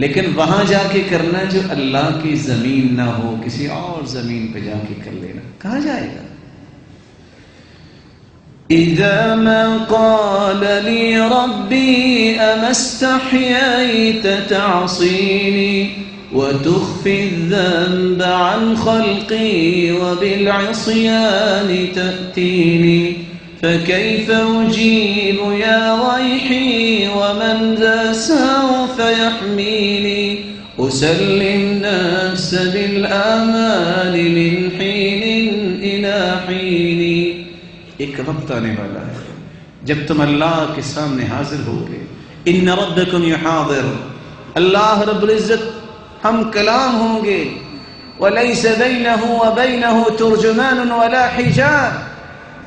لیکن وہاں جا کے کرنا جو اللہ کی زمین نہ ہو، کسی اور زمین پہ جا کے کر لینا، کہاں جائے گا؟
إذا ما قال لي ربي أما استحييت تعصيني وتخفي الذنب عن خلقي وبالعصيان تأتيني فكيف أجيب يا ويحي ومن ذا سوف يحميني أسلم نفس بالآمال من حين إلى حين۔
ایک وقت آنے والا ہے جب تم اللہ کے سامنے حاضر ہوگے۔ ان ربکم یحاضر، اللہ رب العزت ہم کلام ہوں گے۔ ولیس بینہ وبینہ ترجمان ولا حجاب،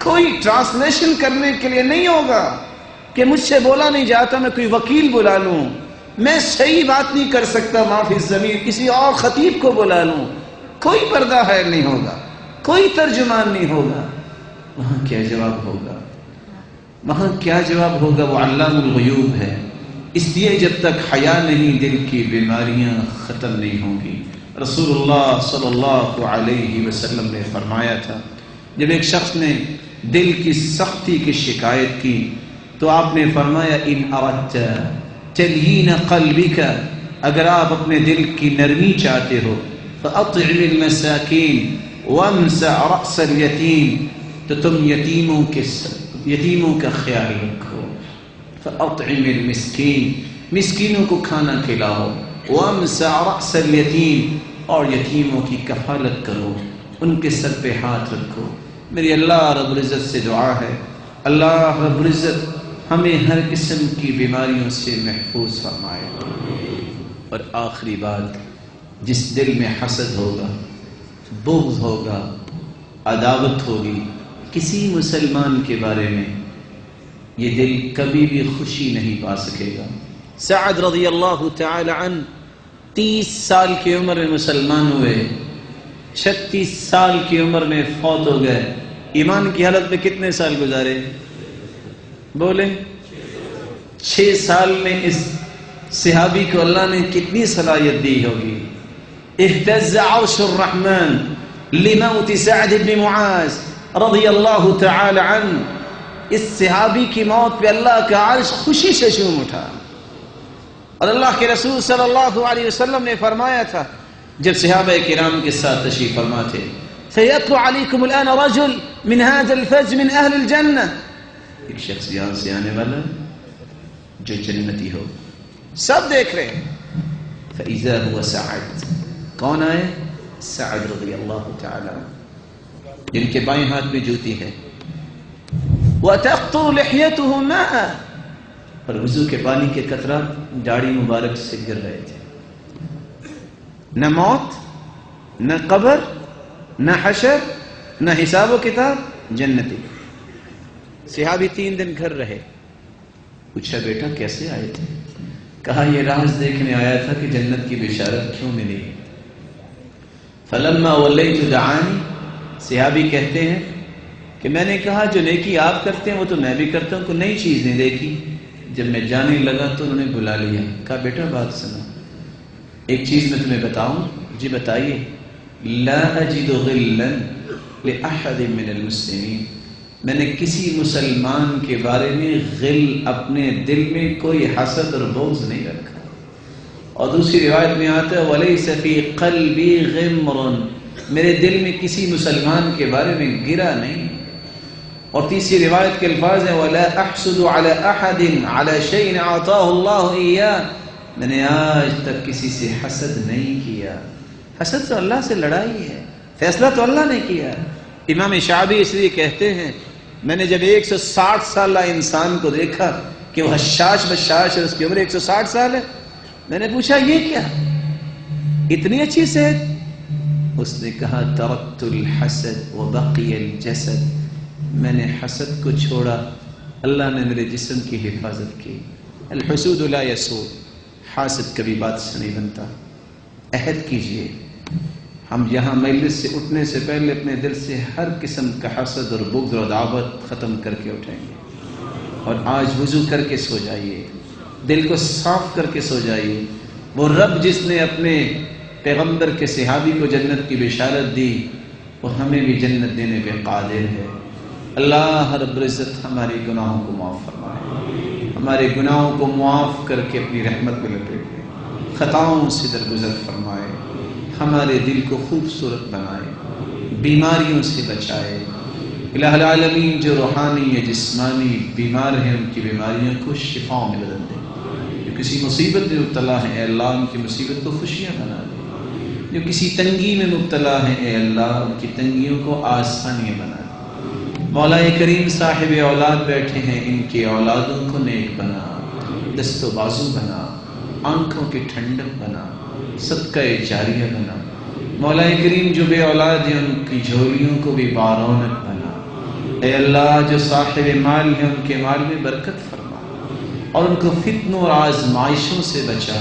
کوئی ٹرانسلیشن کرنے کے لیے نہیں ہوگا کہ مجھ سے بولا نہیں جاتا، میں کوئی وکیل بلا لوں، میں صحیح بات نہیں کر سکتا معافی زمین کسی اور خطیب کو بلا لوں، کوئی پردہ خیر نہیں ہوگا، کوئی ترجمان نہیں ہوگا۔ وہاں کیا جواب ہوگا؟ وہاں کیا جواب ہوگا؟ وہ علام الغیوب ہے۔ اس لیے جب تک حیا نہیں دل کی بیماریاں ختم نہیں ہوں گی۔ رسول اللہ صلی اللہ علیہ وسلم نے فرمایا تھا، جب ایک شخص نے دل کی سختی کی شکایت کی تو آپ نے فرمایا ان اردت تلین قلبک، اگر آپ اپنے دل کی نرمی چاہتے ہو فاطعم المساکین وامسح رأس الیتیم، تو تم یتیموں کا خیال رکھو۔ فاطعم المسکین، مسکینوں کو کھانا کھلاؤ۔ وامسح رأس الیتیم، اور یتیموں کی کفالت کرو، ان کے سر پہ ہاتھ رکھو۔ میری اللہ رب العزت سے دعا ہے، اللہ رب العزت ہمیں ہر قسم کی بیماریوں سے محفوظ فرمائے۔ اور آخری بات، جس دل میں حسد ہوگا، بغض ہوگا، عداوت ہوگی کسی مسلمان کے بارے میں، یہ دل کبھی بھی خوشی نہیں پا سکے گا۔ سعد رضی اللہ تعالی عنہ 30 سال کی عمر میں مسلمان ہوئے، 36 سال کی عمر میں فوت ہو گئے۔ ایمان کی حالت میں کتنے سال گزارے؟ بولیں 6 سال میں اس صحابی کو اللہ نے کتنی صلاحیت دی ہوگی۔ اہتز عرش الرحمن لموت سعد بن معاذ رضی اللہ تعالی عنہ، اس صحابی کی موت پہ اللہ کا عرش خوشی سے جھوم اٹھا۔ اور اللہ کے رسول صلی اللہ علیہ وسلم نے فرمایا تھا جب صحابہ کرام کے ساتھ تشریف فرما تھے، سيطلع عليكم الآن رجل من هذا الفج من أهل الجنة، ایک شخص یہاں سے آنے والا جو جنتی ہو، سب دیکھ رہے ہیں۔ فإذا هو سعد، کون آئے؟ سعد رضی اللہ تعالی عنہ، جن کے بائیں ہاتھ میں جوتی ہے۔ وتقطر لحيته ماء، اور وضو کے پانی کے قطرات داڑھی مبارک سے گر رہے تھے۔ نہ موت، نہ قبر، نہ حشر، نہ حساب و کتاب، جنتی۔ صحابی 3 دن گھر رہے۔ پوچھا بیٹا کیسے آئے تھے؟ کہا یہ راز دیکھنے آیا تھا کہ جنت کی بشارت کیوں ملی۔ فلما ولیت دعانی، صحابی کہتے ہیں کہ میں نے کہا جو نیکی آپ کرتے ہیں وہ تو میں بھی کرتا ہوں، کوئی نئی چیز نہیں دیکھی۔ جب میں جانے لگا تو انہوں نے بلا لیا، کہا بیٹا بات سنو، ایک چیز میں تمہیں بتاؤں؟ جی بتائیے۔ لا اجد غلا لأحد من المسلمین، میں نے کسی مسلمان کے بارے میں غل، اپنے دل میں کوئی حسد اور بغض نہیں رکھا۔ اور دوسری روایت میں آتا ہے ولیس فی قلبی غمر، میرے دل میں کسی مسلمان کے بارے میں گرا نہیں۔ اور تیسری روایت کے الفاظ ہیں ولا احسد علی احد علی شیء اعطاه اللہ ایاہ، میں نے آج تک کسی سے حسد نہیں کیا۔ حسد تو اللہ سے لڑائی ہے، فیصلہ تو اللہ نے کیا۔ امام شعبی اس لیے کہتے ہیں میں نے جب 160 سالہ انسان کو دیکھا کہ وہ حشاش بشاش ہے، اس کی عمر 160 سال ہے، میں نے پوچھا یہ کیا اتنی اچھی صحت؟ اس نے کہا ترکت الحسد وبقی الجسد، میں نے حسد کو چھوڑا، اللہ نے میرے جسم کی حفاظت کی۔ الحسود لا يسود، حاسد کبھی بات سے نہیں بنتا۔ عہد کیجئے ہم یہاں مجلس سے اٹھنے سے پہلے اپنے دل سے ہر قسم کا حسد اور بغض اور عداوت ختم کر کے اٹھیں گے، اور آج وضو کر کے سو جائیے، دل کو صاف کر کے سو جائیے۔ وہ رب جس نے اپنے پیغمبر کے صحابی کو جنت کی بشارت دی، وہ ہمیں بھی جنت دینے پہ قادر ہے۔ اللہ رب العزت ہمارے گناہوں کو معاف فرمائے، ہمارے گناہوں کو معاف کر کے اپنی رحمت میں لپیٹ لے، خطاؤں سے درگزر فرمائے، ہمارے دل کو خوبصورت بنائے، بیماریوں سے بچائے۔ الہ العالمین جو روحانی یا جسمانی بیمار ہیں ان کی بیماریوں کو شفاؤں میں بدل دے، جو کسی مصیبت میں مبتلا ہیں اے اللہ ان کی مصیبت کو خوشیاں بنا دے، جو کسی تنگی میں مبتلا ہیں اے اللہ ان کی تنگیوں کو آسانیاں بنا دے۔ مولا کریم صاحب اولاد بیٹھے ہیں، ان کی اولادوں کو نیک بنا، دست و بازو بنا، آنکھوں کی ٹھنڈک بنا، صدقہ جاریہ بنا۔ مولا کریم جو بے اولاد ہیں ان کی جھولیوں کو بھی بارونق بنا۔ اے اللہ جو صاحب مال ہیں ان کے مال میں برکت فرما، اور ان کو فتنوں اور آزمائشوں سے بچا،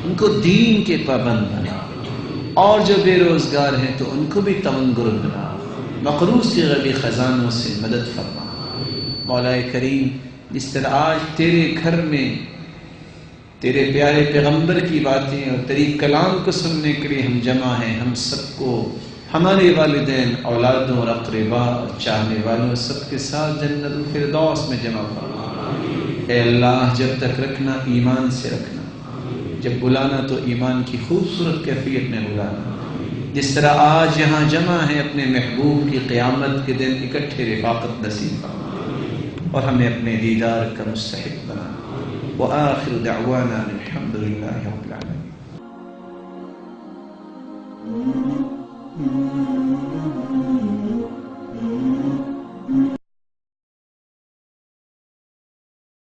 ان کو دین کے پابند بنا، اور جو بے روزگار ہیں تو ان کو بھی تمنگر بنا، مقروض کے غیبی خزانوں سے مدد فرما۔ مولا کریم جس طرح آج تیرے گھر میں تیرے پیارے پیغمبر کی باتیں اور تیری کلام کو سننے کے لیے ہم جمع ہیں، ہم سب کو ہمارے والدین، اولادوں اور اقرباء اور چاہنے والوں سب کے ساتھ جنت الفردوس میں جمع فرما۔ اے اللہ جب تک رکھنا ایمان سے رکھنا، جب بلانا تو ایمان کی خوبصورت کیفیت میں بلانا۔ جس طرح آج یہاں جمع ہیں اپنے محبوب کی قیامت کے دن اکٹھے رفاقت نصیب فرما، اور ہمیں اپنے دیدار کا مستحق بنا۔ وآخر دعوانا الحمد لله رب العالمين۔